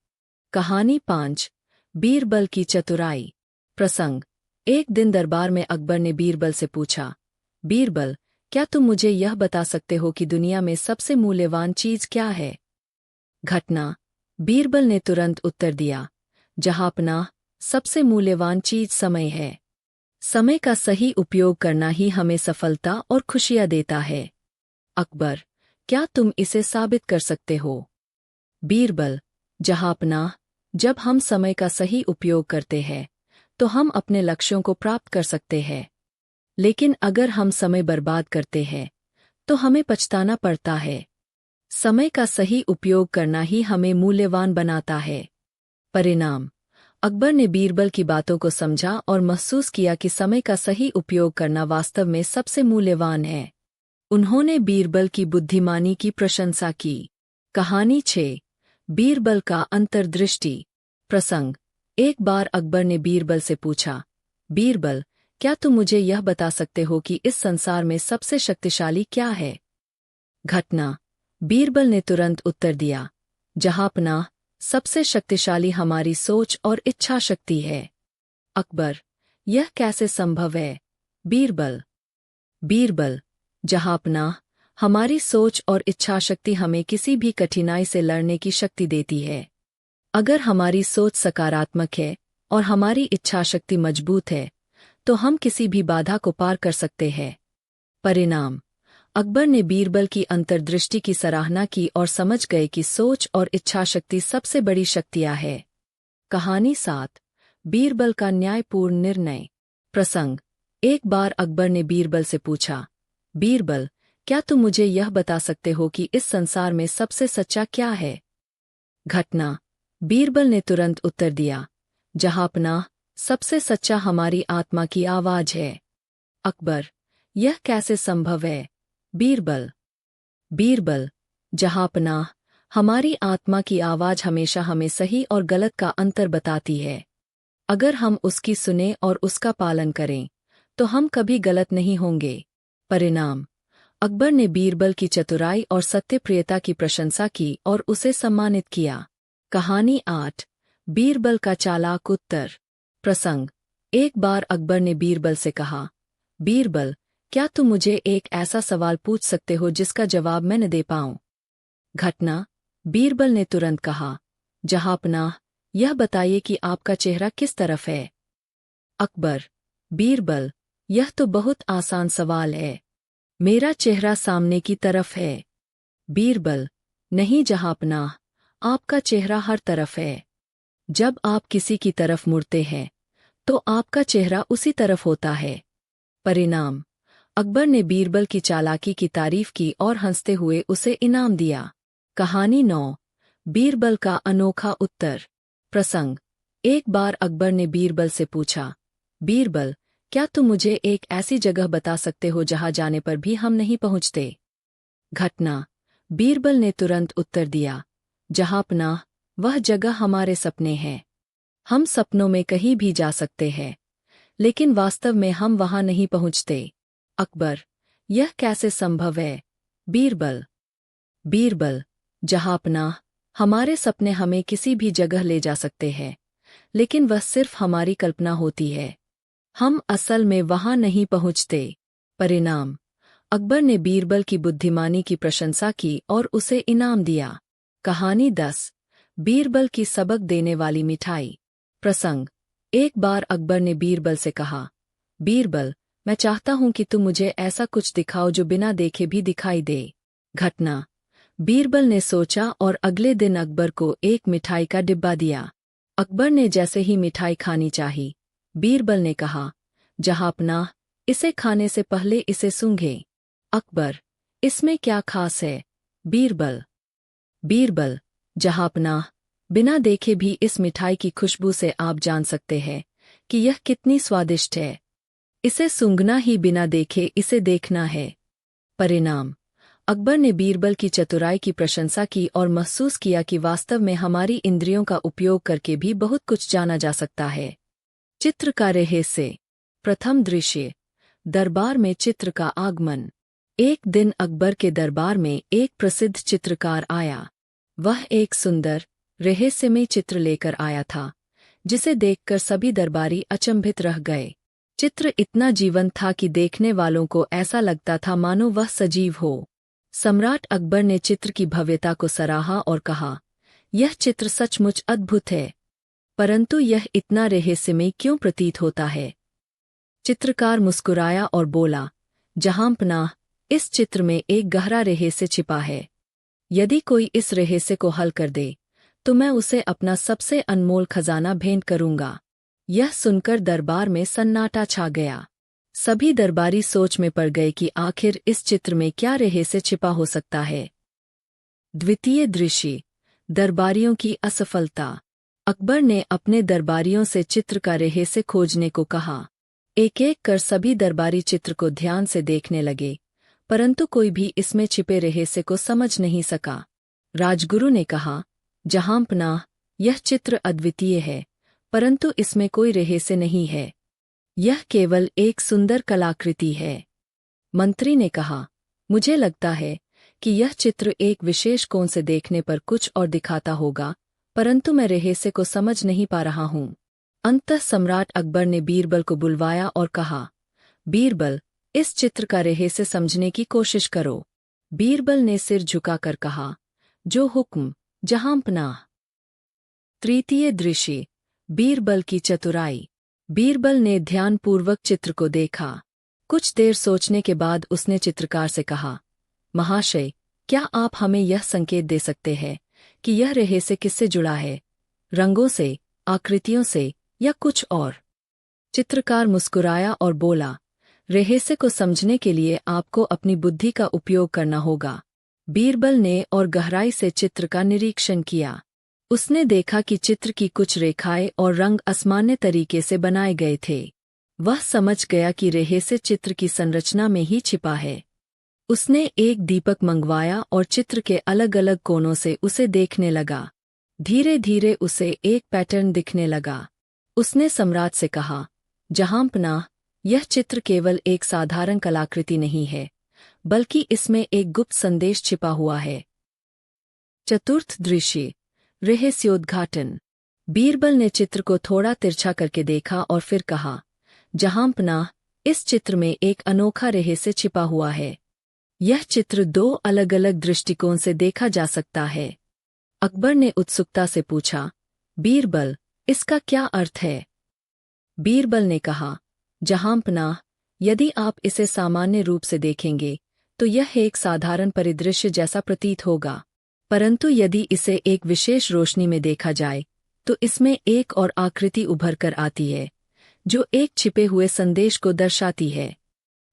कहानी 5। बीरबल की चतुराई। प्रसंग। एक दिन दरबार में अकबर ने बीरबल से पूछा, बीरबल, क्या तुम मुझे यह बता सकते हो कि दुनिया में सबसे मूल्यवान चीज क्या है? घटना। बीरबल ने तुरंत उत्तर दिया, जहांपनाह, सबसे मूल्यवान चीज समय है। समय का सही उपयोग करना ही हमें सफलता और खुशियां देता है। अकबर। क्या तुम इसे साबित कर सकते हो? बीरबल। जहांपनाह, जब हम समय का सही उपयोग करते हैं तो हम अपने लक्ष्यों को प्राप्त कर सकते हैं। लेकिन अगर हम समय बर्बाद करते हैं तो हमें पछताना पड़ता है। समय का सही उपयोग करना ही हमें मूल्यवान बनाता है। परिणाम। अकबर ने बीरबल की बातों को समझा और महसूस किया कि समय का सही उपयोग करना वास्तव में सबसे मूल्यवान है। उन्होंने बीरबल की बुद्धिमानी की प्रशंसा की। कहानी 6। बीरबल का अंतर्दृष्टि। प्रसंग। एक बार अकबर ने बीरबल से पूछा, बीरबल, क्या तुम मुझे यह बता सकते हो कि इस संसार में सबसे शक्तिशाली क्या है? घटना। बीरबल ने तुरंत उत्तर दिया, जहांपनाह, सबसे शक्तिशाली हमारी सोच और इच्छा शक्ति है। अकबर, यह कैसे संभव है? बीरबल। बीरबल, जहांपनाह, हमारी सोच और इच्छा शक्ति हमें किसी भी कठिनाई से लड़ने की शक्ति देती है। अगर हमारी सोच सकारात्मक है और हमारी इच्छा शक्ति मजबूत है तो हम किसी भी बाधा को पार कर सकते हैं। परिणाम। अकबर ने बीरबल की अंतर्दृष्टि की सराहना की और समझ गए कि सोच और इच्छा शक्ति सबसे बड़ी शक्तियां है। कहानी 7। बीरबल का न्यायपूर्ण निर्णय। प्रसंग। एक बार अकबर ने बीरबल से पूछा, बीरबल, क्या तुम मुझे यह बता सकते हो कि इस संसार में सबसे सच्चा क्या है? घटना। बीरबल ने तुरंत उत्तर दिया, जहांपनाह, सबसे सच्चा हमारी आत्मा की आवाज है। अकबर, यह कैसे संभव है? बीरबल। बीरबल, जहांपनाह, हमारी आत्मा की आवाज हमेशा हमें सही और गलत का अंतर बताती है। अगर हम उसकी सुने और उसका पालन करें तो हम कभी गलत नहीं होंगे। परिणाम। अकबर ने बीरबल की चतुराई और सत्यप्रियता की प्रशंसा की और उसे सम्मानित किया। कहानी 8। बीरबल का चालाक उत्तर। प्रसंग। एक बार अकबर ने बीरबल से कहा, बीरबल, क्या तुम मुझे एक ऐसा सवाल पूछ सकते हो जिसका जवाब मैं न दे पाऊं? घटना। बीरबल ने तुरंत कहा, जहांपनाह, यह बताइए कि आपका चेहरा किस तरफ है? अकबर। बीरबल, यह तो बहुत आसान सवाल है। मेरा चेहरा सामने की तरफ है। बीरबल। नहीं जहांपनाह, आपका चेहरा हर तरफ है। जब आप किसी की तरफ मुड़ते हैं तो आपका चेहरा उसी तरफ होता है। परिणाम। अकबर ने बीरबल की चालाकी की तारीफ की और हंसते हुए उसे इनाम दिया। कहानी 9। बीरबल का अनोखा उत्तर। प्रसंग। एक बार अकबर ने बीरबल से पूछा, बीरबल, क्या तुम मुझे एक ऐसी जगह बता सकते हो जहां जाने पर भी हम नहीं पहुंचते? घटना। बीरबल ने तुरंत उत्तर दिया, जहांपनाह, वह जगह हमारे सपने हैं। हम सपनों में कहीं भी जा सकते हैं लेकिन वास्तव में हम वहां नहीं पहुंचते। अकबर, यह कैसे संभव है? बीरबल। बीरबल, जहांपनाह, हमारे सपने हमें किसी भी जगह ले जा सकते हैं लेकिन वह सिर्फ हमारी कल्पना होती है। हम असल में वहां नहीं पहुंचते। परिणाम। अकबर ने बीरबल की बुद्धिमानी की प्रशंसा की और उसे इनाम दिया। कहानी 10। बीरबल की सबक देने वाली मिठाई। प्रसंग। एक बार अकबर ने बीरबल से कहा, बीरबल, मैं चाहता हूं कि तुम मुझे ऐसा कुछ दिखाओ जो बिना देखे भी दिखाई दे। घटना। बीरबल ने सोचा और अगले दिन अकबर को एक मिठाई का डिब्बा दिया। अकबर ने जैसे ही मिठाई खानी चाही, बीरबल ने कहा, जहांपनाह, इसे खाने से पहले इसे सूंघे। अकबर, इसमें क्या खास है? बीरबल। बीरबल, जहांपनाह, बिना देखे भी इस मिठाई की खुशबू से आप जान सकते हैं कि यह कितनी स्वादिष्ट है। इसे सूंघना ही बिना देखे इसे देखना है। परिणाम। अकबर ने बीरबल की चतुराई की प्रशंसा की और महसूस किया कि वास्तव में हमारी इंद्रियों का उपयोग करके भी बहुत कुछ जाना जा सकता है। चित्र का रहस्य। प्रथम दृश्य। दरबार में चित्र का आगमन। एक दिन अकबर के दरबार में एक प्रसिद्ध चित्रकार आया। वह एक सुंदर, रहस्यमय चित्र लेकर आया था जिसे देखकर सभी दरबारी अचंभित रह गए। चित्र इतना जीवंत था कि देखने वालों को ऐसा लगता था मानो वह सजीव हो। सम्राट अकबर ने चित्र की भव्यता को सराहा और कहा, यह चित्र सचमुच अद्भुत है, परंतु यह इतना रहस्यमय क्यों प्रतीत होता है? चित्रकार मुस्कुराया और बोला, जहांपनाह, इस चित्र में एक गहरा रहस्य छिपा है। यदि कोई इस रहस्य को हल कर दे तो मैं उसे अपना सबसे अनमोल खजाना भेंट करूंगा। यह सुनकर दरबार में सन्नाटा छा गया। सभी दरबारी सोच में पड़ गए कि आखिर इस चित्र में क्या रहस्य छिपा हो सकता है। द्वितीय दृश्य, दरबारियों की असफलता। अकबर ने अपने दरबारियों से चित्र का रहस्य खोजने को कहा। एक एक कर सभी दरबारी चित्र को ध्यान से देखने लगे, परंतु कोई भी इसमें छिपे रहस्य को समझ नहीं सका। राजगुरु ने कहा, जहांपनाह, यह चित्र अद्वितीय है, परंतु इसमें कोई रहस्य नहीं है। यह केवल एक सुंदर कलाकृति है। मंत्री ने कहा, मुझे लगता है कि यह चित्र एक विशेष कोण से देखने पर कुछ और दिखाता होगा, परंतु मैं रहस्य को समझ नहीं पा रहा हूँ। अंततः सम्राट अकबर ने बीरबल को बुलवाया और कहा, बीरबल, इस चित्र का रहस्य समझने की कोशिश करो। बीरबल ने सिर झुकाकर कहा, जो हुक्म, जहांपनाह। तृतीय दृश्य, बीरबल की चतुराई। बीरबल ने ध्यानपूर्वक चित्र को देखा। कुछ देर सोचने के बाद उसने चित्रकार से कहा, महाशय, क्या आप हमें यह संकेत दे सकते हैं कि यह रहस्य किससे जुड़ा है, रंगों से, आकृतियों से या कुछ और? चित्रकार मुस्कुराया और बोला, रहस्य को समझने के लिए आपको अपनी बुद्धि का उपयोग करना होगा। बीरबल ने और गहराई से चित्र का निरीक्षण किया। उसने देखा कि चित्र की कुछ रेखाएं और रंग असामान्य तरीके से बनाए गए थे। वह समझ गया कि रहस्य चित्र की संरचना में ही छिपा है। उसने एक दीपक मंगवाया और चित्र के अलग अलग कोनों से उसे देखने लगा। धीरे धीरे उसे एक पैटर्न दिखने लगा। उसने सम्राट से कहा, जहांपनाह, यह चित्र केवल एक साधारण कलाकृति नहीं है, बल्कि इसमें एक गुप्त संदेश छिपा हुआ है। चतुर्थ दृश्य, रहस्योद्घाटन। बीरबल ने चित्र को थोड़ा तिरछा करके देखा और फिर कहा, जहांपनाह, इस चित्र में एक अनोखा रहस्य छिपा हुआ है। यह चित्र दो अलग अलग दृष्टिकोण से देखा जा सकता है। अकबर ने उत्सुकता से पूछा, बीरबल, इसका क्या अर्थ है? बीरबल ने कहा, जहांपनाह, यदि आप इसे सामान्य रूप से देखेंगे तो यह एक साधारण परिदृश्य जैसा प्रतीत होगा, परंतु यदि इसे एक विशेष रोशनी में देखा जाए तो इसमें एक और आकृति उभर कर आती है, जो एक छिपे हुए संदेश को दर्शाती है।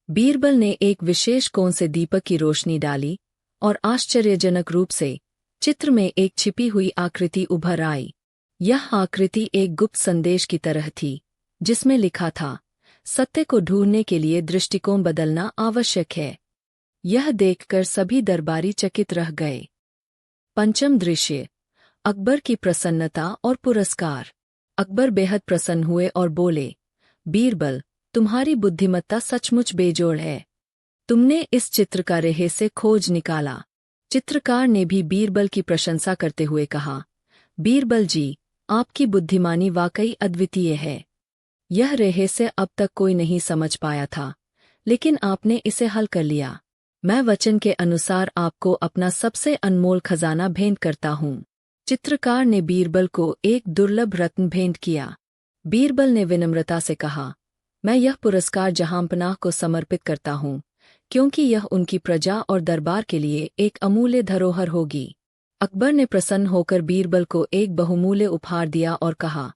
बीरबल ने एक विशेष कोण से दीपक की रोशनी डाली और आश्चर्यजनक रूप से चित्र में एक छिपी हुई आकृति उभर आई। यह आकृति एक गुप्त संदेश की तरह थी, जिसमें लिखा था, सत्य को ढूंढने के लिए दृष्टिकोण बदलना आवश्यक है। यह देखकर सभी दरबारी चकित रह गए। पंचम दृश्य, अकबर की प्रसन्नता और पुरस्कार। अकबर बेहद प्रसन्न हुए और बोले, बीरबल, तुम्हारी बुद्धिमत्ता सचमुच बेजोड़ है। तुमने इस चित्र का रहस्य खोज निकाला। चित्रकार ने भी बीरबल की प्रशंसा करते हुए कहा, बीरबल जी, आपकी बुद्धिमानी वाकई अद्वितीय है। यह रहस्य अब तक कोई नहीं समझ पाया था, लेकिन आपने इसे हल कर लिया। मैं वचन के अनुसार आपको अपना सबसे अनमोल खजाना भेंट करता हूँ। चित्रकार ने बीरबल को एक दुर्लभ रत्न भेंट किया। बीरबल ने विनम्रता से कहा, मैं यह पुरस्कार जहांपनाह को समर्पित करता हूँ, क्योंकि यह उनकी प्रजा और दरबार के लिए एक अमूल्य धरोहर होगी। अकबर ने प्रसन्न होकर बीरबल को एक बहुमूल्य उपहार दिया और कहा,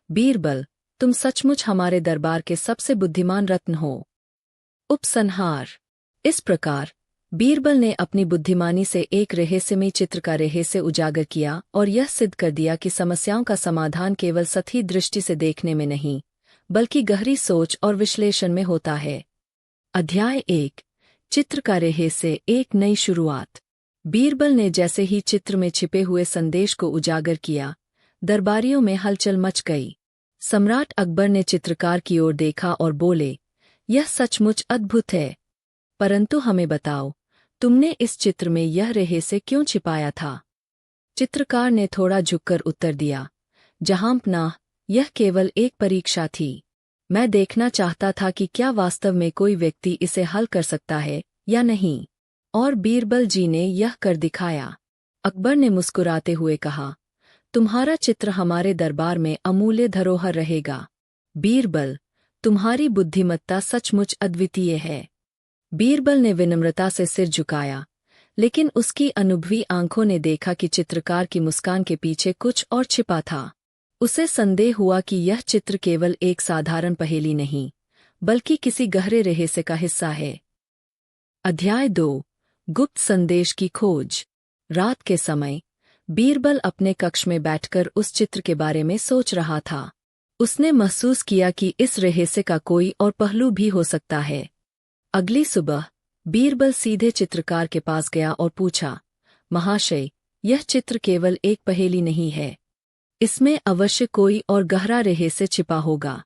बीरबल, तुम सचमुच हमारे दरबार के सबसे बुद्धिमान रत्न हो। उपसंहार। इस प्रकार बीरबल ने अपनी बुद्धिमानी से एक रहस्यमय चित्र का रहस्य उजागर किया और यह सिद्ध कर दिया कि समस्याओं का समाधान केवल सतही दृष्टि से देखने में नहीं, बल्कि गहरी सोच और विश्लेषण में होता है। अध्याय 1, चित्र का रहस्य, एक नई शुरुआत। बीरबल ने जैसे ही चित्र में छिपे हुए संदेश को उजागर किया, दरबारियों में हलचल मच गई। सम्राट अकबर ने चित्रकार की ओर देखा और बोले, यह सचमुच अद्भुत है, परंतु हमें बताओ, तुमने इस चित्र में यह रहस्य क्यों छिपाया था? चित्रकार ने थोड़ा झुककर उत्तर दिया, जहांपनाह, यह केवल एक परीक्षा थी। मैं देखना चाहता था कि क्या वास्तव में कोई व्यक्ति इसे हल कर सकता है या नहीं, और बीरबल जी ने यह कर दिखाया। अकबर ने मुस्कुराते हुए कहा, तुम्हारा चित्र हमारे दरबार में अमूल्य धरोहर रहेगा। बीरबल, तुम्हारी बुद्धिमत्ता सचमुच अद्वितीय है। बीरबल ने विनम्रता से सिर झुकाया, लेकिन उसकी अनुभवी आंखों ने देखा कि चित्रकार की मुस्कान के पीछे कुछ और छिपा था। उसे संदेह हुआ कि यह चित्र केवल एक साधारण पहेली नहीं, बल्कि किसी गहरे रहस्य का हिस्सा है। अध्याय 2 गुप्त संदेश की खोज। रात के समय बीरबल अपने कक्ष में बैठकर उस चित्र के बारे में सोच रहा था। उसने महसूस किया कि इस रहस्य का कोई और पहलू भी हो सकता है। अगली सुबह बीरबल सीधे चित्रकार के पास गया और पूछा, महाशय, यह चित्र केवल एक पहेली नहीं है। इसमें अवश्य कोई और गहरा रहस्य छिपा होगा।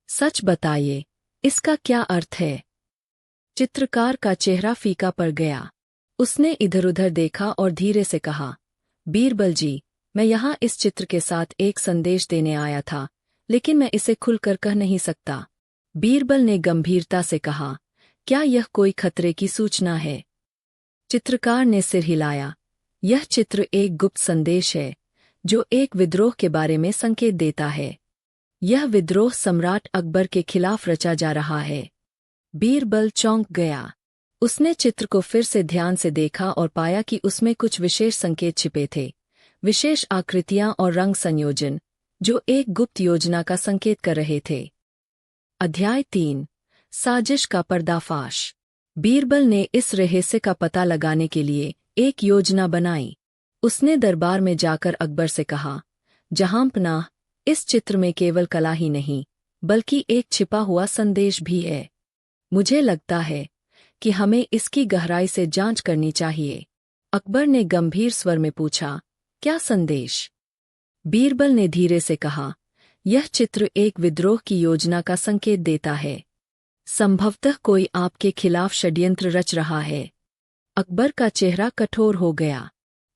सच बताइए, इसका क्या अर्थ है? चित्रकार का चेहरा फीका पड़ गया। उसने इधर-उधर देखा और धीरे से कहा, बीरबल जी, मैं यहाँ इस चित्र के साथ एक संदेश देने आया था, लेकिन मैं इसे खुलकर कह नहीं सकता। बीरबल ने गंभीरता से कहा, क्या यह कोई खतरे की सूचना है? चित्रकार ने सिर हिलाया। यह चित्र एक गुप्त संदेश है, जो एक विद्रोह के बारे में संकेत देता है। यह विद्रोह सम्राट अकबर के खिलाफ रचा जा रहा है। बीरबल चौंक गया। उसने चित्र को फिर से ध्यान से देखा और पाया कि उसमें कुछ विशेष संकेत छिपे थे, विशेष आकृतियां और रंग संयोजन, जो एक गुप्त योजना का संकेत कर रहे थे। अध्याय 3 साजिश का पर्दाफाश। बीरबल ने इस रहस्य का पता लगाने के लिए एक योजना बनाई। उसने दरबार में जाकर अकबर से कहा, जहांपनाह, इस चित्र में केवल कला ही नहीं, बल्कि एक छिपा हुआ संदेश भी है। मुझे लगता है कि हमें इसकी गहराई से जांच करनी चाहिए। अकबर ने गंभीर स्वर में पूछा, क्या संदेश? बीरबल ने धीरे से कहा, यह चित्र एक विद्रोह की योजना का संकेत देता है। संभवतः कोई आपके खिलाफ षड्यंत्र रच रहा है। अकबर का चेहरा कठोर हो गया।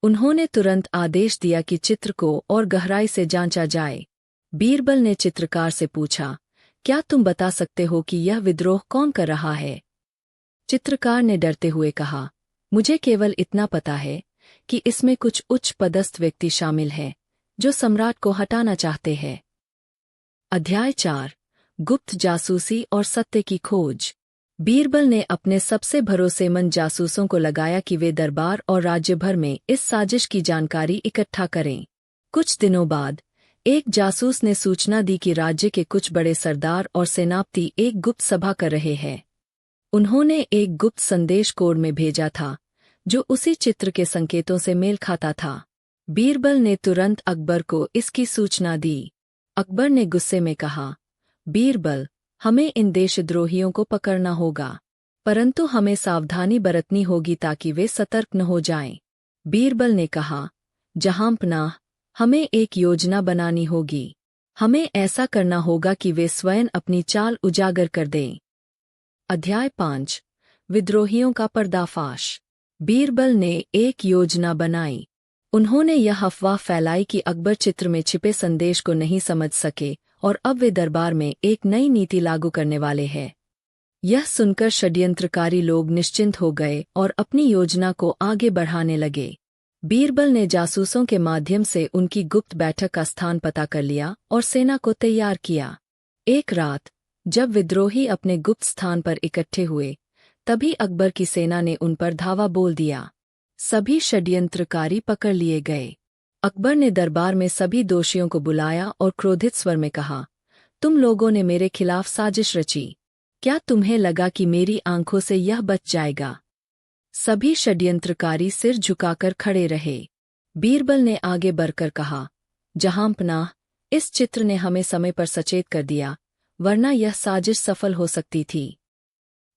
उन्होंने तुरंत आदेश दिया कि चित्र को और गहराई से जांचा जाए। बीरबल ने चित्रकार से पूछा, क्या तुम बता सकते हो कि यह विद्रोह कौन कर रहा है? चित्रकार ने डरते हुए कहा, मुझे केवल इतना पता है कि इसमें कुछ उच्च पदस्थ व्यक्ति शामिल हैं, जो सम्राट को हटाना चाहते हैं। अध्याय 4 गुप्त जासूसी और सत्य की खोज। बीरबल ने अपने सबसे भरोसेमंद जासूसों को लगाया कि वे दरबार और राज्य भर में इस साजिश की जानकारी इकट्ठा करें। कुछ दिनों बाद एक जासूस ने सूचना दी कि राज्य के कुछ बड़े सरदार और सेनापति एक गुप्त सभा कर रहे हैं। उन्होंने एक गुप्त संदेश कोड में भेजा था, जो उसी चित्र के संकेतों से मेल खाता था। बीरबल ने तुरंत अकबर को इसकी सूचना दी। अकबर ने गुस्से में कहा, बीरबल, हमें इन देशद्रोहियों को पकड़ना होगा, परंतु हमें सावधानी बरतनी होगी ताकि वे सतर्क न हो जाएं। बीरबल ने कहा, जहांपनाह, हमें एक योजना बनानी होगी। हमें ऐसा करना होगा कि वे स्वयं अपनी चाल उजागर कर दें। अध्याय 5 विद्रोहियों का पर्दाफाश। बीरबल ने एक योजना बनाई। उन्होंने यह अफवाह फैलाई कि अकबर चित्र में छिपे संदेश को नहीं समझ सके और अब वे दरबार में एक नई नीति लागू करने वाले हैं। यह सुनकर षड्यंत्रकारी लोग निश्चिंत हो गए और अपनी योजना को आगे बढ़ाने लगे। बीरबल ने जासूसों के माध्यम से उनकी गुप्त बैठक का स्थान पता कर लिया और सेना को तैयार किया। एक रात जब विद्रोही अपने गुप्त स्थान पर इकट्ठे हुए, तभी अकबर की सेना ने उन पर धावा बोल दिया। सभी षड्यंत्रकारी पकड़ लिए गए। अकबर ने दरबार में सभी दोषियों को बुलाया और क्रोधित स्वर में कहा, तुम लोगों ने मेरे खिलाफ साजिश रची। क्या तुम्हें लगा कि मेरी आंखों से यह बच जाएगा? सभी षड्यंत्रकारी सिर झुकाकर खड़े रहे। बीरबल ने आगे बढ़कर कहा, जहांपनाह, इस चित्र ने हमें समय पर सचेत कर दिया, वरना यह साजिश सफल हो सकती थी।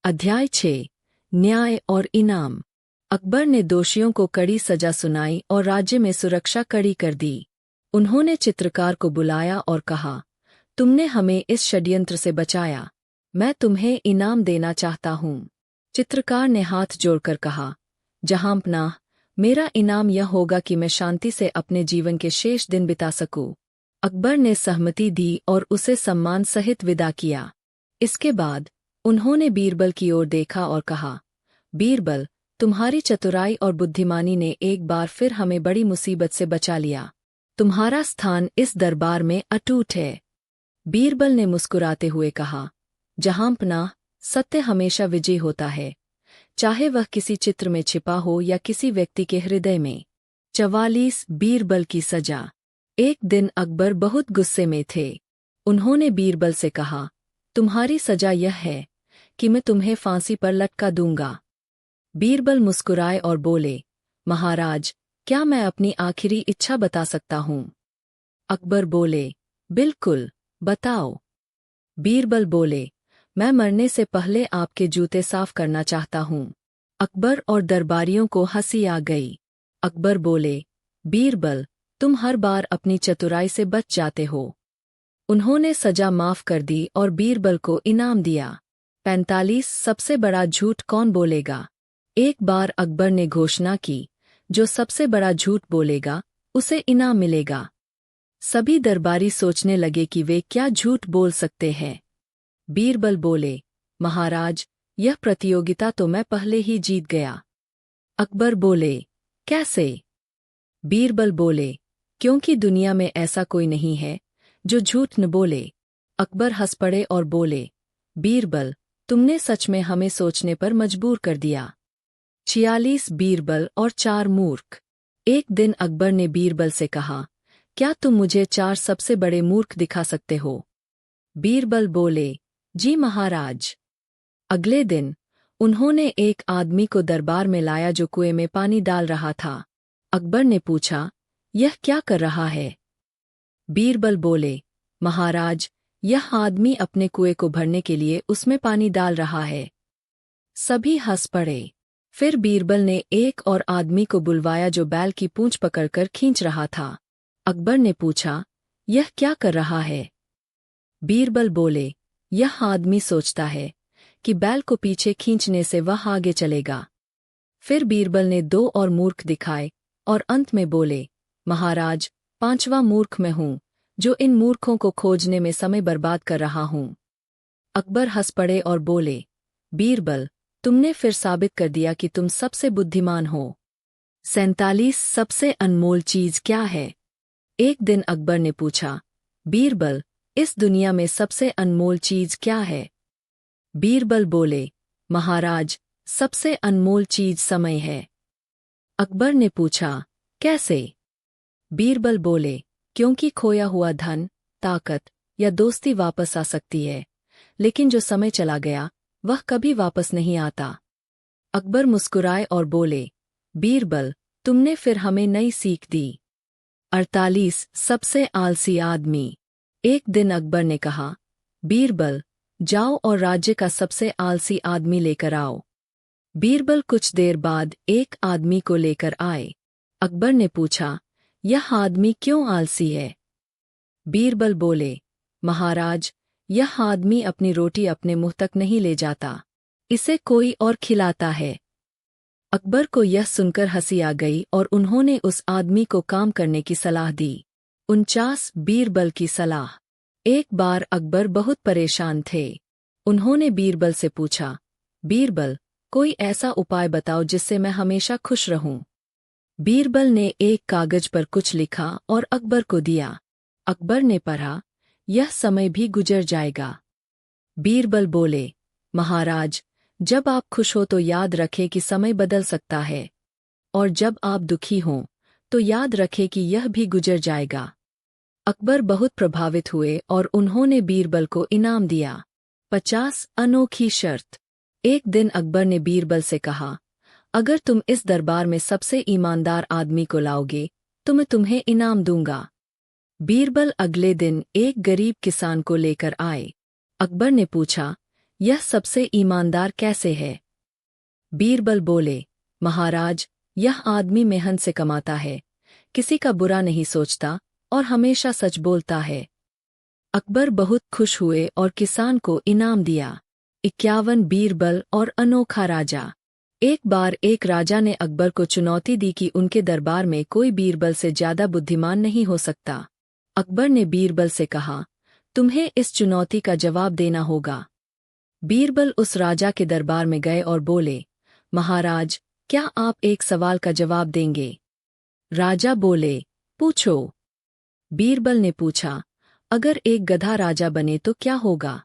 अध्याय 6 न्याय और इनाम। अकबर ने दोषियों को कड़ी सजा सुनाई और राज्य में सुरक्षा कड़ी कर दी। उन्होंने चित्रकार को बुलाया और कहा, तुमने हमें इस षड्यंत्र से बचाया, मैं तुम्हें इनाम देना चाहता हूँ। चित्रकार ने हाथ जोड़कर कहा, जहांपनाह, मेरा इनाम यह होगा कि मैं शांति से अपने जीवन के शेष दिन बिता सकूं। अकबर ने सहमति दी और उसे सम्मान सहित विदा किया। इसके बाद उन्होंने बीरबल की ओर देखा और कहा, बीरबल, तुम्हारी चतुराई और बुद्धिमानी ने एक बार फिर हमें बड़ी मुसीबत से बचा लिया। तुम्हारा स्थान इस दरबार में अटूट है। बीरबल ने मुस्कुराते हुए कहा, जहांपनाह, सत्य हमेशा विजयी होता है, चाहे वह किसी चित्र में छिपा हो या किसी व्यक्ति के हृदय में। 44 बीरबल की सजा। एक दिन अकबर बहुत गुस्से में थे। उन्होंने बीरबल से कहा, तुम्हारी सजा यह है कि मैं तुम्हें फांसी पर लटका दूंगा। बीरबल मुस्कुराए और बोले, महाराज, क्या मैं अपनी आखिरी इच्छा बता सकता हूँ? अकबर बोले, बिल्कुल, बताओ। बीरबल बोले, मैं मरने से पहले आपके जूते साफ करना चाहता हूँ। अकबर और दरबारियों को हंसी आ गई। अकबर बोले, बीरबल, तुम हर बार अपनी चतुराई से बच जाते हो। उन्होंने सजा माफ कर दी और बीरबल को इनाम दिया। 45 सबसे बड़ा झूठ कौन बोलेगा? एक बार अकबर ने घोषणा की, जो सबसे बड़ा झूठ बोलेगा उसे इनाम मिलेगा। सभी दरबारी सोचने लगे कि वे क्या झूठ बोल सकते हैं। बीरबल बोले, महाराज, यह प्रतियोगिता तो मैं पहले ही जीत गया। अकबर बोले, कैसे? बीरबल बोले, क्योंकि दुनिया में ऐसा कोई नहीं है जो झूठ न बोले। अकबर हंस पड़े और बोले, बीरबल, तुमने सच में हमें सोचने पर मजबूर कर दिया। 46 बीरबल और 4 मूर्ख। एक दिन अकबर ने बीरबल से कहा, क्या तुम मुझे 4 सबसे बड़े मूर्ख दिखा सकते हो? बीरबल बोले, जी महाराज। अगले दिन उन्होंने एक आदमी को दरबार में लाया जो कुएं में पानी डाल रहा था। अकबर ने पूछा, यह क्या कर रहा है? बीरबल बोले, महाराज, यह आदमी अपने कुएं को भरने के लिए उसमें पानी डाल रहा है। सभी हंस पड़े। फिर बीरबल ने एक और आदमी को बुलवाया जो बैल की पूंछ पकड़कर खींच रहा था। अकबर ने पूछा, यह क्या कर रहा है? बीरबल बोले, यह आदमी सोचता है कि बैल को पीछे खींचने से वह आगे चलेगा। फिर बीरबल ने 2 और मूर्ख दिखाए और अंत में बोले, महाराज, 5वां मूर्ख मैं हूँ जो इन मूर्खों को खोजने में समय बर्बाद कर रहा हूँ। अकबर हंस पड़े और बोले, बीरबल, तुमने फिर साबित कर दिया कि तुम सबसे बुद्धिमान हो। 47 सबसे अनमोल चीज क्या है? एक दिन अकबर ने पूछा, बीरबल, इस दुनिया में सबसे अनमोल चीज क्या है? बीरबल बोले, महाराज, सबसे अनमोल चीज समय है। अकबर ने पूछा, कैसे? बीरबल बोले, क्योंकि खोया हुआ धन, ताकत या दोस्ती वापस आ सकती है, लेकिन जो समय चला गया वह कभी वापस नहीं आता। अकबर मुस्कुराए और बोले, बीरबल, तुमने फिर हमें नई सीख दी। 48 सबसे आलसी आदमी। एक दिन अकबर ने कहा, बीरबल, जाओ और राज्य का सबसे आलसी आदमी लेकर आओ। बीरबल कुछ देर बाद एक आदमी को लेकर आए। अकबर ने पूछा, यह आदमी क्यों आलसी है? बीरबल बोले, महाराज, यह आदमी अपनी रोटी अपने मुंह तक नहीं ले जाता, इसे कोई और खिलाता है। अकबर को यह सुनकर हंसी आ गई और उन्होंने उस आदमी को काम करने की सलाह दी। 49 बीरबल की सलाह। एक बार अकबर बहुत परेशान थे। उन्होंने बीरबल से पूछा, बीरबल, कोई ऐसा उपाय बताओ जिससे मैं हमेशा खुश रहूं। बीरबल ने एक कागज पर कुछ लिखा और अकबर को दिया। अकबर ने पढ़ा, यह समय भी गुजर जाएगा। बीरबल बोले, महाराज, जब आप खुश हो तो याद रखें कि समय बदल सकता है, और जब आप दुखी हों तो याद रखें कि यह भी गुजर जाएगा। अकबर बहुत प्रभावित हुए और उन्होंने बीरबल को इनाम दिया। 50 अनोखी शर्त। एक दिन अकबर ने बीरबल से कहा, अगर तुम इस दरबार में सबसे ईमानदार आदमी को लाओगे तो मैं तुम्हें इनाम दूंगा। बीरबल अगले दिन एक गरीब किसान को लेकर आए। अकबर ने पूछा, यह सबसे ईमानदार कैसे है? बीरबल बोले, महाराज, यह आदमी मेहनत से कमाता है, किसी का बुरा नहीं सोचता और हमेशा सच बोलता है। अकबर बहुत खुश हुए और किसान को इनाम दिया। 51 बीरबल और अनोखा राजा। एक बार एक राजा ने अकबर को चुनौती दी कि उनके दरबार में कोई बीरबल से ज्यादा बुद्धिमान नहीं हो सकता। अकबर ने बीरबल से कहा, तुम्हें इस चुनौती का जवाब देना होगा। बीरबल उस राजा के दरबार में गए और बोले, महाराज, क्या आप एक सवाल का जवाब देंगे? राजा बोले, पूछो। बीरबल ने पूछा, अगर एक गधा राजा बने तो क्या होगा?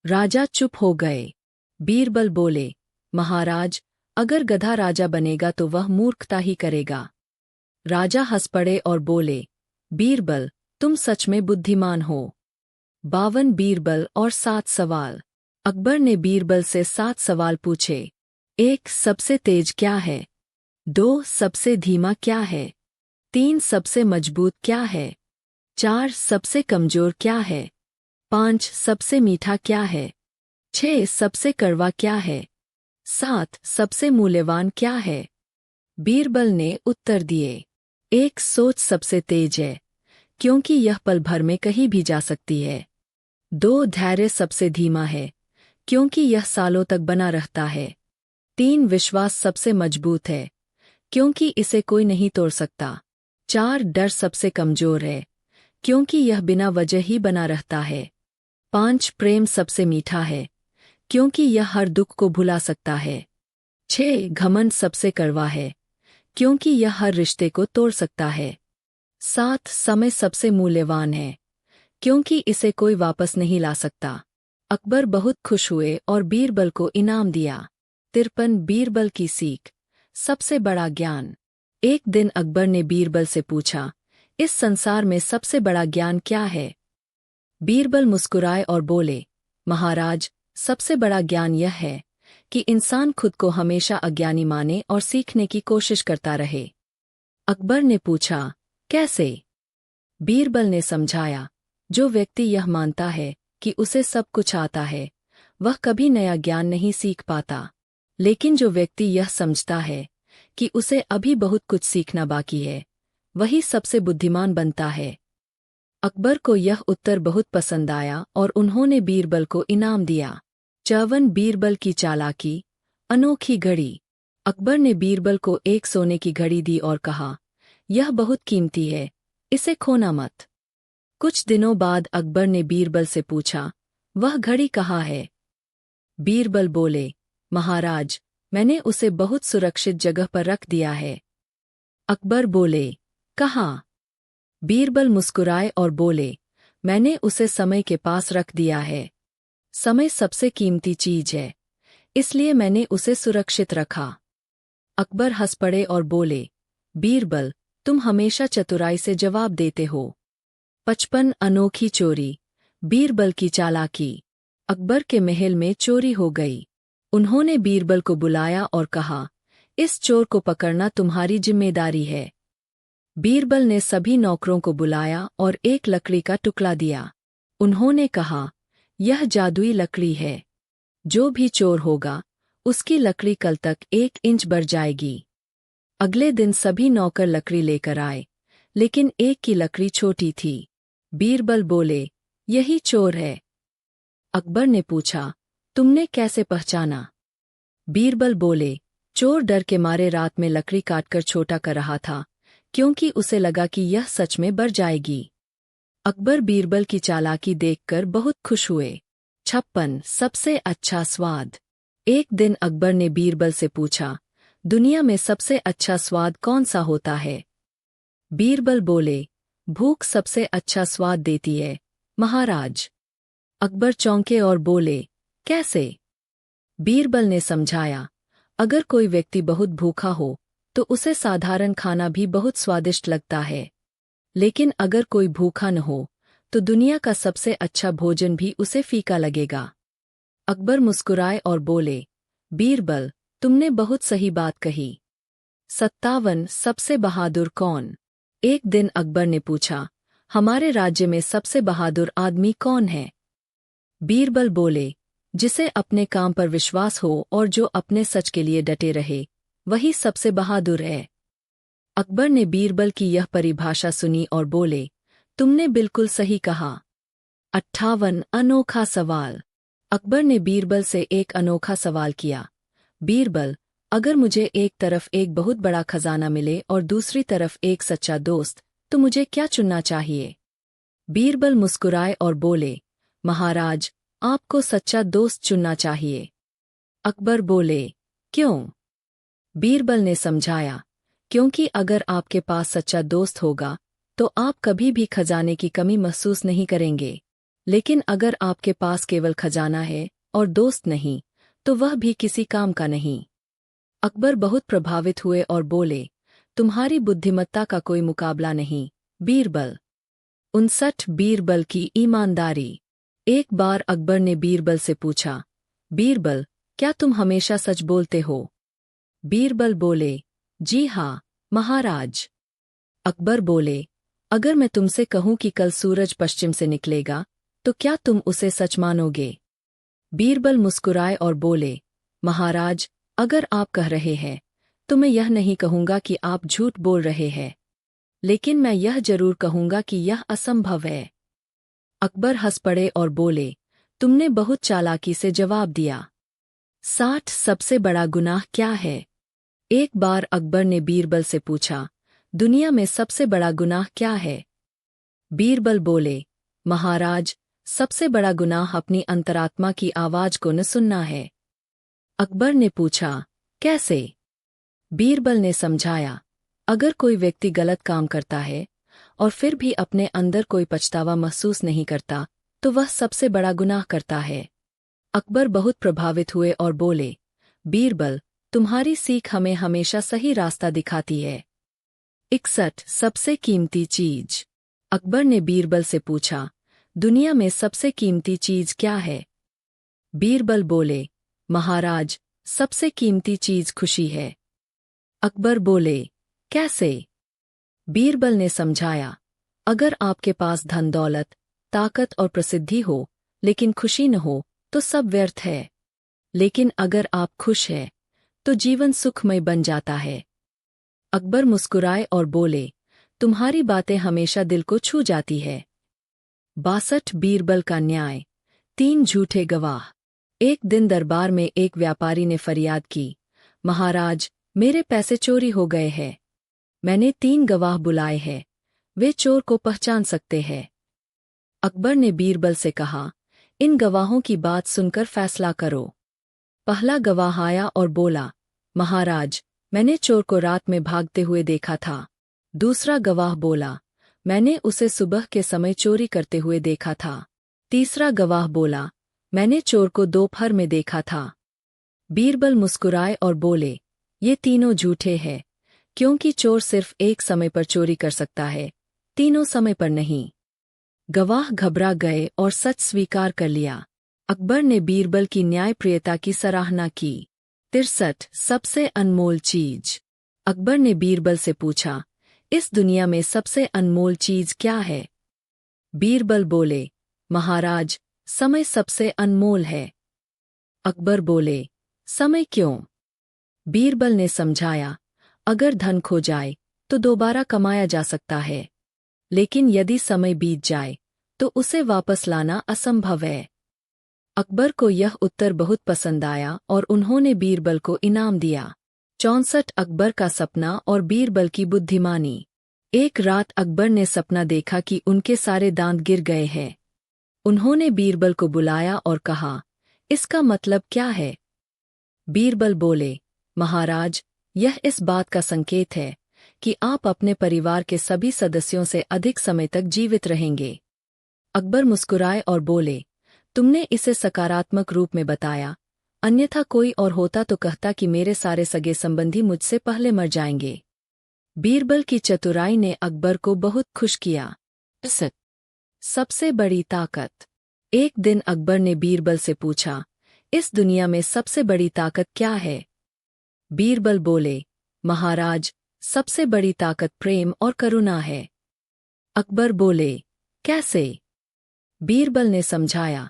राजा चुप हो गए। बीरबल बोले, महाराज, अगर गधा राजा बनेगा तो वह मूर्खता ही करेगा। राजा हंस पड़े और बोले, बीरबल, तुम सच में बुद्धिमान हो। 52 बीरबल और 7 सवाल। अकबर ने बीरबल से 7 सवाल पूछे। 1. सबसे तेज क्या है? 2. सबसे धीमा क्या है? 3. सबसे मजबूत क्या है? 4. सबसे कमजोर क्या है? 5. सबसे मीठा क्या है? 6. सबसे कड़वा क्या है? 7. सबसे मूल्यवान क्या है? बीरबल ने उत्तर दिए। 1. सोच सबसे तेज है, क्योंकि यह पल भर में कहीं भी जा सकती है। 2. धैर्य सबसे धीमा है, क्योंकि यह सालों तक बना रहता है। 3. विश्वास सबसे मजबूत है, क्योंकि इसे कोई नहीं तोड़ सकता। 4. डर सबसे कमजोर है, क्योंकि यह बिना वजह ही बना रहता है। 5. प्रेम सबसे मीठा है, क्योंकि यह हर दुख को भुला सकता है। 6. घमंड सबसे कड़वा है, क्योंकि यह हर रिश्ते को तोड़ सकता है। 7. समय सबसे मूल्यवान है, क्योंकि इसे कोई वापस नहीं ला सकता। अकबर बहुत खुश हुए और बीरबल को इनाम दिया। 53 बीरबल की सीख। सबसे बड़ा ज्ञान। एक दिन अकबर ने बीरबल से पूछा, इस संसार में सबसे बड़ा ज्ञान क्या है? बीरबल मुस्कुराए और बोले, महाराज, सबसे बड़ा ज्ञान यह है कि इंसान खुद को हमेशा अज्ञानी माने और सीखने की कोशिश करता रहे। अकबर ने पूछा, कैसे? बीरबल ने समझाया, जो व्यक्ति यह मानता है कि उसे सब कुछ आता है, वह कभी नया ज्ञान नहीं सीख पाता। लेकिन जो व्यक्ति यह समझता है कि उसे अभी बहुत कुछ सीखना बाकी है, वही सबसे बुद्धिमान बनता है। अकबर को यह उत्तर बहुत पसंद आया और उन्होंने बीरबल को इनाम दिया। 54 बीरबल की चालाकी। अनोखी घड़ी। अकबर ने बीरबल को एक सोने की घड़ी दी और कहा, यह बहुत कीमती है, इसे खोना मत। कुछ दिनों बाद अकबर ने बीरबल से पूछा, वह घड़ी कहाँ है? बीरबल बोले, महाराज, मैंने उसे बहुत सुरक्षित जगह पर रख दिया है। अकबर बोले, कहाँ? बीरबल मुस्कुराए और बोले, मैंने उसे समय के पास रख दिया है। समय सबसे कीमती चीज है, इसलिए मैंने उसे सुरक्षित रखा। अकबर हंस पड़े और बोले, बीरबल, तुम हमेशा चतुराई से जवाब देते हो। 55 अनोखी चोरी। बीरबल की चालाकी। अकबर के महल में चोरी हो गई। उन्होंने बीरबल को बुलाया और कहा, इस चोर को पकड़ना तुम्हारी जिम्मेदारी है। बीरबल ने सभी नौकरों को बुलाया और एक लकड़ी का टुकड़ा दिया। उन्होंने कहा, यह जादुई लकड़ी है। जो भी चोर होगा, उसकी लकड़ी कल तक 1 इंच बढ़ जाएगी। अगले दिन सभी नौकर लकड़ी लेकर आए, लेकिन एक की लकड़ी छोटी थी। बीरबल बोले, यही चोर है। अकबर ने पूछा, तुमने कैसे पहचाना? बीरबल बोले, चोर डर के मारे रात में लकड़ी काटकर छोटा कर रहा था, क्योंकि उसे लगा कि यह सच में बढ़ जाएगी। अकबर बीरबल की चालाकी देखकर बहुत खुश हुए। 56 सबसे अच्छा स्वाद। एक दिन अकबर ने बीरबल से पूछा, दुनिया में सबसे अच्छा स्वाद कौन सा होता है? बीरबल बोले, भूख सबसे अच्छा स्वाद देती है, महाराज। अकबर चौंके और बोले, कैसे? बीरबल ने समझाया, अगर कोई व्यक्ति बहुत भूखा हो तो उसे साधारण खाना भी बहुत स्वादिष्ट लगता है, लेकिन अगर कोई भूखा न हो तो दुनिया का सबसे अच्छा भोजन भी उसे फीका लगेगा। अकबर मुस्कुराए और बोले, बीरबल, तुमने बहुत सही बात कही। 57 सबसे बहादुर कौन? एक दिन अकबर ने पूछा, हमारे राज्य में सबसे बहादुर आदमी कौन है? बीरबल बोले, जिसे अपने काम पर विश्वास हो और जो अपने सच के लिए डटे रहे, वही सबसे बहादुर है। अकबर ने बीरबल की यह परिभाषा सुनी और बोले, तुमने बिल्कुल सही कहा। 58 अनोखा सवाल। अकबर ने बीरबल से एक अनोखा सवाल किया, बीरबल, अगर मुझे एक तरफ एक बहुत बड़ा खजाना मिले और दूसरी तरफ एक सच्चा दोस्त, तो मुझे क्या चुनना चाहिए? बीरबल मुस्कुराए और बोले, महाराज, आपको सच्चा दोस्त चुनना चाहिए। अकबर बोले, क्यों? बीरबल ने समझाया, क्योंकि अगर आपके पास सच्चा दोस्त होगा तो आप कभी भी खजाने की कमी महसूस नहीं करेंगे, लेकिन अगर आपके पास केवल खजाना है और दोस्त नहीं, तो वह भी किसी काम का नहीं। अकबर बहुत प्रभावित हुए और बोले, तुम्हारी बुद्धिमत्ता का कोई मुकाबला नहीं, बीरबल। 59 बीरबल की ईमानदारी। एक बार अकबर ने बीरबल से पूछा, बीरबल, क्या तुम हमेशा सच बोलते हो? बीरबल बोले, जी हाँ, महाराज। अकबर बोले, अगर मैं तुमसे कहूं कि कल सूरज पश्चिम से निकलेगा, तो क्या तुम उसे सच मानोगे? बीरबल मुस्कुराए और बोले, महाराज, अगर आप कह रहे हैं, तो मैं यह नहीं कहूंगा कि आप झूठ बोल रहे हैं, लेकिन मैं यह जरूर कहूंगा कि यह असंभव है। अकबर हंस पड़े और बोले, तुमने बहुत चालाकी से जवाब दिया। 60 सबसे बड़ा गुनाह क्या है? एक बार अकबर ने बीरबल से पूछा, दुनिया में सबसे बड़ा गुनाह क्या है? बीरबल बोले, महाराज, सबसे बड़ा गुनाह अपनी अंतरात्मा की आवाज को न सुनना है। अकबर ने पूछा, कैसे? बीरबल ने समझाया, अगर कोई व्यक्ति गलत काम करता है और फिर भी अपने अंदर कोई पछतावा महसूस नहीं करता, तो वह सबसे बड़ा गुनाह करता है। अकबर बहुत प्रभावित हुए और बोले, बीरबल, तुम्हारी सीख हमें हमेशा सही रास्ता दिखाती है। 61 सबसे कीमती चीज। अकबर ने बीरबल से पूछा, दुनिया में सबसे कीमती चीज क्या है? बीरबल बोले, महाराज, सबसे कीमती चीज खुशी है। अकबर बोले, कैसे? बीरबल ने समझाया, अगर आपके पास धन दौलत, ताकत और प्रसिद्धि हो, लेकिन खुशी न हो, तो सब व्यर्थ है। लेकिन अगर आप खुश हैं, तो जीवन सुखमय बन जाता है। अकबर मुस्कुराए और बोले, तुम्हारी बातें हमेशा दिल को छू जाती है। 62 बीरबल का न्याय। 3 झूठे गवाह। एक दिन दरबार में एक व्यापारी ने फरियाद की, महाराज, मेरे पैसे चोरी हो गए हैं। मैंने 3 गवाह बुलाए हैं, वे चोर को पहचान सकते हैं। अकबर ने बीरबल से कहा, इन गवाहों की बात सुनकर फैसला करो। पहला गवाह आया और बोला, महाराज, मैंने चोर को रात में भागते हुए देखा था। दूसरा गवाह बोला, मैंने उसे सुबह के समय चोरी करते हुए देखा था। तीसरा गवाह बोला, मैंने चोर को दोपहर में देखा था। बीरबल मुस्कुराए और बोले, ये तीनों झूठे हैं, क्योंकि चोर सिर्फ एक समय पर चोरी कर सकता है, तीनों समय पर नहीं। गवाह घबरा गए और सच स्वीकार कर लिया। अकबर ने बीरबल की न्यायप्रियता की सराहना की। 63 सबसे अनमोल चीज। अकबर ने बीरबल से पूछा, इस दुनिया में सबसे अनमोल चीज क्या है? बीरबल बोले, महाराज, समय सबसे अनमोल है। अकबर बोले, समय क्यों? बीरबल ने समझाया, अगर धन खो जाए तो दोबारा कमाया जा सकता है, लेकिन यदि समय बीत जाए तो उसे वापस लाना असंभव है। अकबर को यह उत्तर बहुत पसंद आया और उन्होंने बीरबल को इनाम दिया। 64 अकबर का सपना और बीरबल की बुद्धिमानी। एक रात अकबर ने सपना देखा कि उनके सारे दांत गिर गए हैं। उन्होंने बीरबल को बुलाया और कहा, इसका मतलब क्या है? बीरबल बोले, महाराज, यह इस बात का संकेत है कि आप अपने परिवार के सभी सदस्यों से अधिक समय तक जीवित रहेंगे। अकबर मुस्कुराए और बोले, तुमने इसे सकारात्मक रूप में बताया, अन्यथा कोई और होता तो कहता कि मेरे सारे सगे संबंधी मुझसे पहले मर जाएंगे। बीरबल की चतुराई ने अकबर को बहुत खुश किया। सबसे बड़ी ताकत। एक दिन अकबर ने बीरबल से पूछा, इस दुनिया में सबसे बड़ी ताकत क्या है? बीरबल बोले, महाराज, सबसे बड़ी ताकत प्रेम और करुणा है। अकबर बोले, कैसे? बीरबल ने समझाया,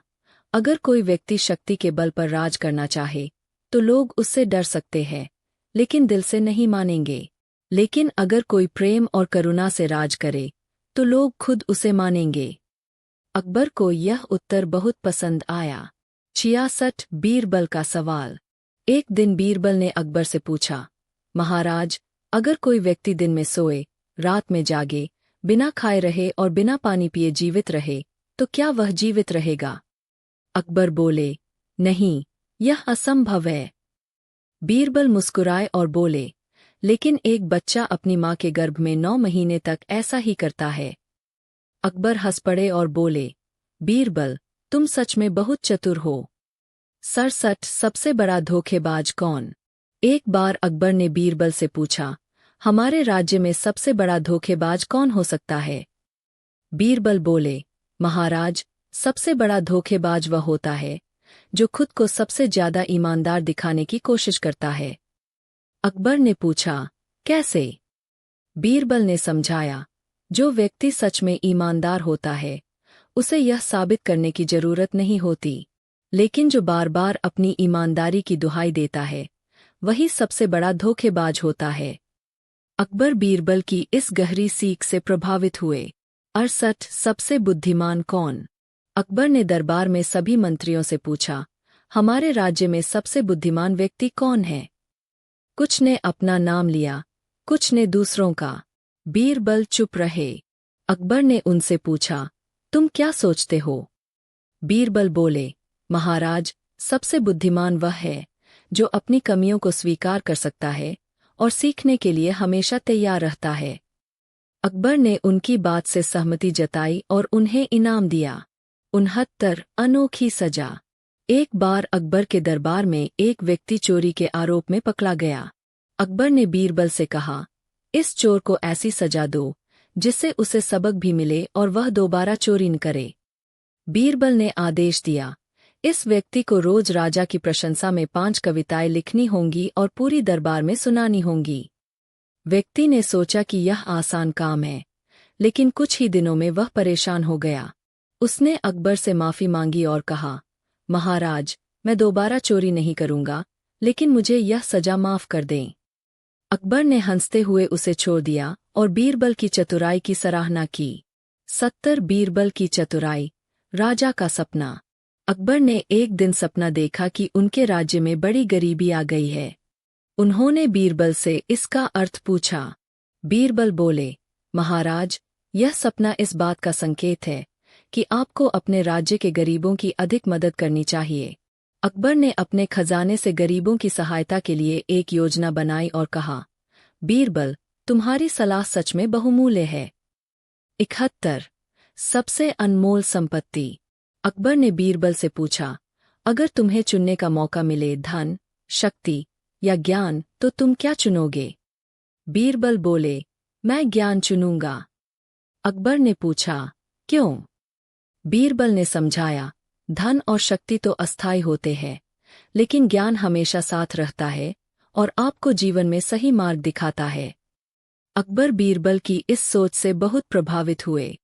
अगर कोई व्यक्ति शक्ति के बल पर राज करना चाहे, तो लोग उससे डर सकते हैं, लेकिन दिल से नहीं मानेंगे। लेकिन अगर कोई प्रेम और करुणा से राज करे, तो लोग खुद उसे मानेंगे। अकबर को यह उत्तर बहुत पसंद आया। 66 बीरबल का सवाल। एक दिन बीरबल ने अकबर से पूछा, महाराज, अगर कोई व्यक्ति दिन में सोए, रात में जागे, बिना खाए रहे और बिना पानी पिए जीवित रहे, तो क्या वह जीवित रहेगा? अकबर बोले, नहीं, यह असंभव है। बीरबल मुस्कुराए और बोले, लेकिन एक बच्चा अपनी माँ के गर्भ में 9 महीने तक ऐसा ही करता है। अकबर हंस पड़े और बोले, बीरबल, तुम सच में बहुत चतुर हो। 67 सबसे बड़ा धोखेबाज कौन? एक बार अकबर ने बीरबल से पूछा, हमारे राज्य में सबसे बड़ा धोखेबाज कौन हो सकता है? बीरबल बोले, महाराज, सबसे बड़ा धोखेबाज वह होता है जो खुद को सबसे ज्यादा ईमानदार दिखाने की कोशिश करता है। अकबर ने पूछा, कैसे? बीरबल ने समझाया, जो व्यक्ति सच में ईमानदार होता है उसे यह साबित करने की जरूरत नहीं होती, लेकिन जो बार बार अपनी ईमानदारी की दुहाई देता है वही सबसे बड़ा धोखेबाज होता है। अकबर बीरबल की इस गहरी सीख से प्रभावित हुए। 68 सबसे बुद्धिमान कौन? अकबर ने दरबार में सभी मंत्रियों से पूछा, हमारे राज्य में सबसे बुद्धिमान व्यक्ति कौन है? कुछ ने अपना नाम लिया, कुछ ने दूसरों का। बीरबल चुप रहे। अकबर ने उनसे पूछा, तुम क्या सोचते हो? बीरबल बोले, महाराज, सबसे बुद्धिमान वह है जो अपनी कमियों को स्वीकार कर सकता है और सीखने के लिए हमेशा तैयार रहता है। अकबर ने उनकी बात से सहमति जताई और उन्हें इनाम दिया। 69 अनोखी सजा। एक बार अकबर के दरबार में एक व्यक्ति चोरी के आरोप में पकड़ा गया। अकबर ने बीरबल से कहा, इस चोर को ऐसी सजा दो जिससे उसे सबक भी मिले और वह दोबारा चोरी न करे। बीरबल ने आदेश दिया, इस व्यक्ति को रोज राजा की प्रशंसा में 5 कविताएं लिखनी होंगी और पूरी दरबार में सुनानी होंगी। व्यक्ति ने सोचा कि यह आसान काम है, लेकिन कुछ ही दिनों में वह परेशान हो गया। उसने अकबर से माफी मांगी और कहा, महाराज, मैं दोबारा चोरी नहीं करूंगा, लेकिन मुझे यह सजा माफ कर दें। अकबर ने हंसते हुए उसे छोड़ दिया और बीरबल की चतुराई की सराहना की। 70 बीरबल की चतुराई। राजा का सपना। अकबर ने एक दिन सपना देखा कि उनके राज्य में बड़ी गरीबी आ गई है। उन्होंने बीरबल से इसका अर्थ पूछा। बीरबल बोले, महाराज, यह सपना इस बात का संकेत है कि आपको अपने राज्य के गरीबों की अधिक मदद करनी चाहिए। अकबर ने अपने खजाने से गरीबों की सहायता के लिए एक योजना बनाई और कहा, बीरबल, तुम्हारी सलाह सच में बहुमूल्य है। 71 सबसे अनमोल संपत्ति। अकबर ने बीरबल से पूछा, अगर तुम्हें चुनने का मौका मिले, धन, शक्ति या ज्ञान, तो तुम क्या चुनोगे? बीरबल बोले, मैं ज्ञान चुनूंगा। अकबर ने पूछा, क्यों? बीरबल ने समझाया, धन और शक्ति तो अस्थायी होते हैं, लेकिन ज्ञान हमेशा साथ रहता है और आपको जीवन में सही मार्ग दिखाता है। अकबर बीरबल की इस सोच से बहुत प्रभावित हुए।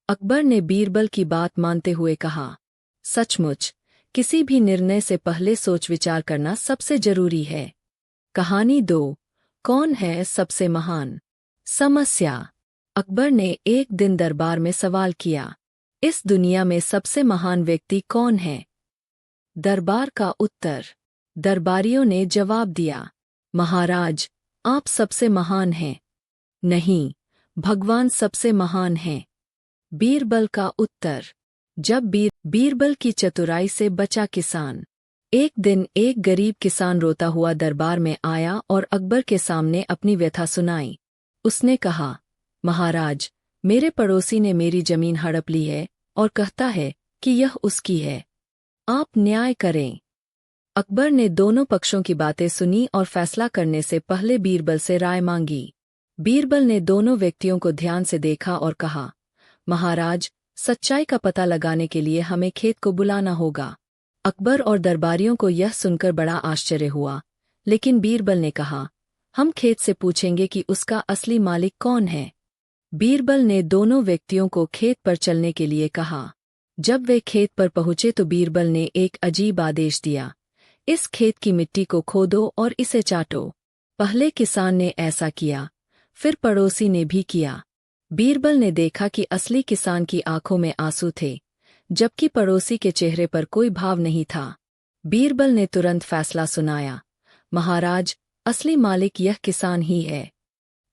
अकबर ने बीरबल की बात मानते हुए कहा, सचमुच, किसी भी निर्णय से पहले सोच विचार करना सबसे जरूरी है। कहानी 2। कौन है सबसे महान? समस्या। अकबर ने एक दिन दरबार में सवाल किया, इस दुनिया में सबसे महान व्यक्ति कौन है? दरबार का उत्तर। दरबारियों ने जवाब दिया, महाराज, आप सबसे महान हैं। नहीं, भगवान सबसे महान हैं। बीरबल का उत्तर। जब बीरबल की चतुराई से बचा किसान। एक दिन एक गरीब किसान रोता हुआ दरबार में आया और अकबर के सामने अपनी व्यथा सुनाई। उसने कहा, महाराज, मेरे पड़ोसी ने मेरी जमीन हड़प ली है और कहता है कि यह उसकी है। आप न्याय करें। अकबर ने दोनों पक्षों की बातें सुनी और फैसला करने से पहले बीरबल से राय मांगी। बीरबल ने दोनों व्यक्तियों को ध्यान से देखा और कहा, महाराज, सच्चाई का पता लगाने के लिए हमें खेत को बुलाना होगा। अकबर और दरबारियों को यह सुनकर बड़ा आश्चर्य हुआ, लेकिन बीरबल ने कहा, हम खेत से पूछेंगे कि उसका असली मालिक कौन है। बीरबल ने दोनों व्यक्तियों को खेत पर चलने के लिए कहा। जब वे खेत पर पहुंचे तो बीरबल ने एक अजीब आदेश दिया, इस खेत की मिट्टी को खोदो और इसे चाटो। पहले किसान ने ऐसा किया, फिर पड़ोसी ने भी किया। बीरबल ने देखा कि असली किसान की आंखों में आंसू थे, जबकि पड़ोसी के चेहरे पर कोई भाव नहीं था। बीरबल ने तुरंत फैसला सुनाया, महाराज, असली मालिक यह किसान ही है।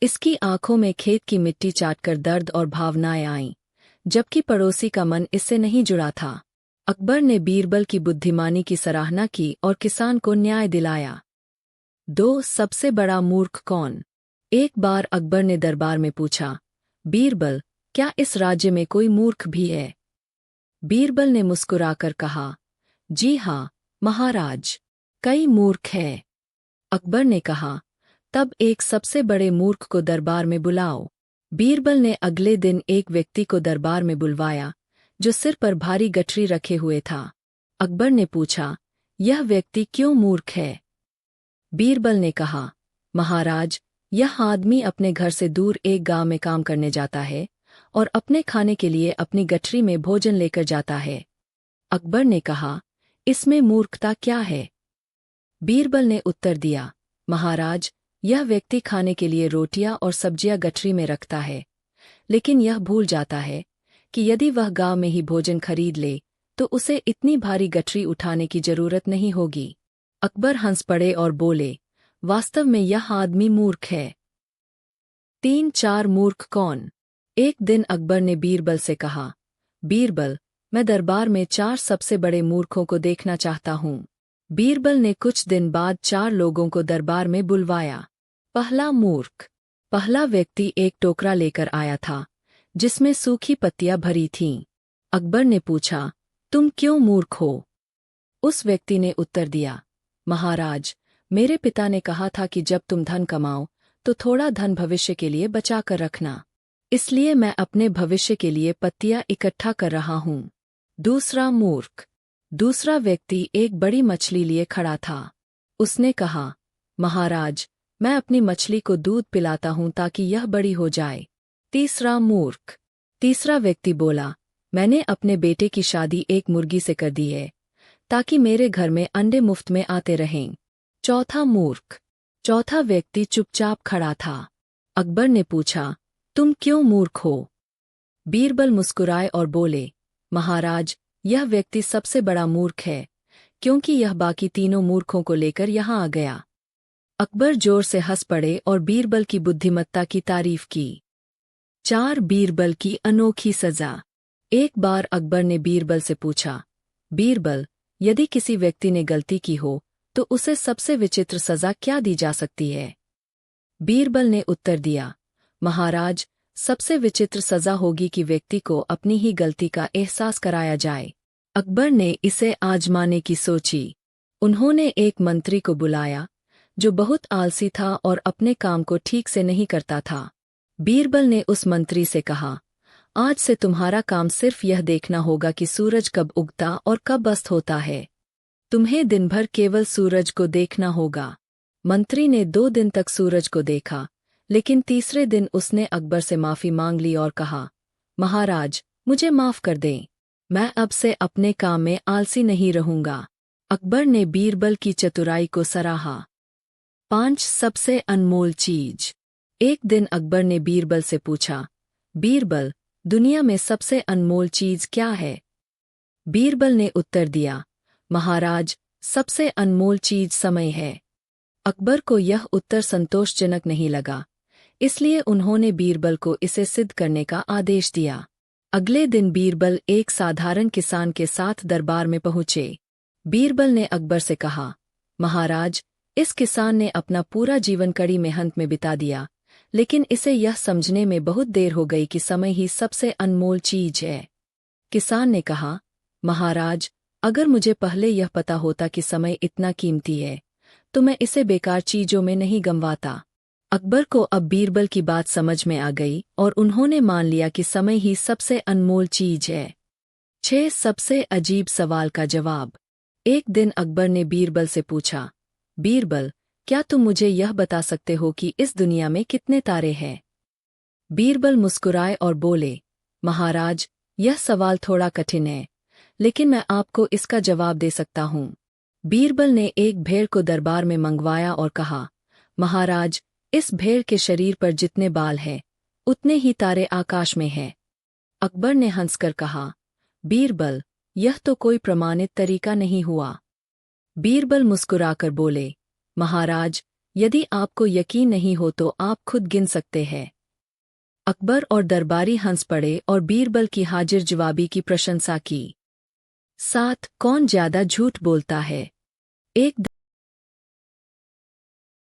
इसकी आंखों में खेत की मिट्टी चाटकर दर्द और भावनाएं आईं, जबकि पड़ोसी का मन इससे नहीं जुड़ा था। अकबर ने बीरबल की बुद्धिमानी की सराहना की और किसान को न्याय दिलाया। 2 सबसे बड़ा मूर्ख कौन? एक बार अकबर ने दरबार में पूछा, बीरबल, क्या इस राज्य में कोई मूर्ख भी है? बीरबल ने मुस्कुराकर कहा, जी हाँ, महाराज, कई मूर्ख हैं। अकबर ने कहा, तब एक सबसे बड़े मूर्ख को दरबार में बुलाओ। बीरबल ने अगले दिन एक व्यक्ति को दरबार में बुलवाया, जो सिर पर भारी गठरी रखे हुए था। अकबर ने पूछा, यह व्यक्ति क्यों मूर्ख है? बीरबल ने कहा, महाराज, यह आदमी अपने घर से दूर एक गांव में काम करने जाता है और अपने खाने के लिए अपनी गठरी में भोजन लेकर जाता है। अकबर ने कहा, इसमें मूर्खता क्या है? बीरबल ने उत्तर दिया, महाराज, यह व्यक्ति खाने के लिए रोटियां और सब्जियां गठरी में रखता है, लेकिन यह भूल जाता है कि यदि वह गांव में ही भोजन खरीद ले तो उसे इतनी भारी गठरी उठाने की जरूरत नहीं होगी। अकबर हंस पड़े और बोले, वास्तव में यह आदमी मूर्ख है। 3-4 मूर्ख कौन? एक दिन अकबर ने बीरबल से कहा, बीरबल, मैं दरबार में 4 सबसे बड़े मूर्खों को देखना चाहता हूँ। बीरबल ने कुछ दिन बाद 4 लोगों को दरबार में बुलवाया। पहला मूर्ख। पहला व्यक्ति एक टोकरा लेकर आया था जिसमें सूखी पत्तियां भरी थीं। अकबर ने पूछा, तुम क्यों मूर्ख हो? उस व्यक्ति ने उत्तर दिया, महाराज, मेरे पिता ने कहा था कि जब तुम धन कमाओ तो थोड़ा धन भविष्य के लिए बचा कर रखना, इसलिए मैं अपने भविष्य के लिए पत्तियां इकट्ठा कर रहा हूँ। दूसरा मूर्ख। दूसरा व्यक्ति एक बड़ी मछली लिए खड़ा था। उसने कहा, महाराज, मैं अपनी मछली को दूध पिलाता हूँ ताकि यह बड़ी हो जाए। तीसरा मूर्ख। तीसरा व्यक्ति बोला, मैंने अपने बेटे की शादी एक मुर्गी से कर दी है ताकि मेरे घर में अंडे मुफ्त में आते रहें। चौथा मूर्ख। चौथा व्यक्ति चुपचाप खड़ा था। अकबर ने पूछा, तुम क्यों मूर्ख हो? बीरबल मुस्कुराए और बोले, महाराज, यह व्यक्ति सबसे बड़ा मूर्ख है क्योंकि यह बाकी तीनों मूर्खों को लेकर यहाँ आ गया। अकबर जोर से हंस पड़े और बीरबल की बुद्धिमत्ता की तारीफ की। 4 बीरबल की अनोखी सजा। एक बार अकबर ने बीरबल से पूछा, बीरबल, यदि किसी व्यक्ति ने गलती की हो तो उसे सबसे विचित्र सजा क्या दी जा सकती है? बीरबल ने उत्तर दिया, महाराज, सबसे विचित्र सजा होगी कि व्यक्ति को अपनी ही गलती का एहसास कराया जाए। अकबर ने इसे आजमाने की सोची। उन्होंने एक मंत्री को बुलाया जो बहुत आलसी था और अपने काम को ठीक से नहीं करता था। बीरबल ने उस मंत्री से कहा, आज से तुम्हारा काम सिर्फ यह देखना होगा कि सूरज कब उगता और कब अस्त होता है। तुम्हें दिन भर केवल सूरज को देखना होगा। मंत्री ने 2 दिन तक सूरज को देखा, लेकिन तीसरे दिन उसने अकबर से माफी मांग ली और कहा, महाराज, मुझे माफ कर दें, मैं अब से अपने काम में आलसी नहीं रहूंगा। अकबर ने बीरबल की चतुराई को सराहा। 5 सबसे अनमोल चीज। एक दिन अकबर ने बीरबल से पूछा, बीरबल, दुनिया में सबसे अनमोल चीज क्या है? बीरबल ने उत्तर दिया, महाराज, सबसे अनमोल चीज समय है। अकबर को यह उत्तर संतोषजनक नहीं लगा, इसलिए उन्होंने बीरबल को इसे सिद्ध करने का आदेश दिया। अगले दिन बीरबल एक साधारण किसान के साथ दरबार में पहुंचे। बीरबल ने अकबर से कहा, महाराज, इस किसान ने अपना पूरा जीवन कड़ी मेहनत में बिता दिया, लेकिन इसे यह समझने में बहुत देर हो गई कि समय ही सबसे अनमोल चीज है। किसान ने कहा, महाराज, अगर मुझे पहले यह पता होता कि समय इतना कीमती है तो मैं इसे बेकार चीजों में नहीं गंवाता। अकबर को अब बीरबल की बात समझ में आ गई और उन्होंने मान लिया कि समय ही सबसे अनमोल चीज है। 6 सबसे अजीब सवाल का जवाब। एक दिन अकबर ने बीरबल से पूछा, बीरबल, क्या तुम मुझे यह बता सकते हो कि इस दुनिया में कितने तारे हैं? बीरबल मुस्कुराए और बोले, महाराज, यह सवाल थोड़ा कठिन है, लेकिन मैं आपको इसका जवाब दे सकता हूँ। बीरबल ने एक भेड़ को दरबार में मंगवाया और कहा, महाराज, इस भेड़ के शरीर पर जितने बाल हैं, उतने ही तारे आकाश में हैं। अकबर ने हंसकर कहा, बीरबल, यह तो कोई प्रमाणित तरीका नहीं हुआ। बीरबल मुस्कुराकर बोले, महाराज, यदि आपको यकीन नहीं हो तो आप खुद गिन सकते हैं। अकबर और दरबारी हंस पड़े और बीरबल की हाजिर जवाबी की प्रशंसा की। 7 कौन ज्यादा झूठ बोलता है? एक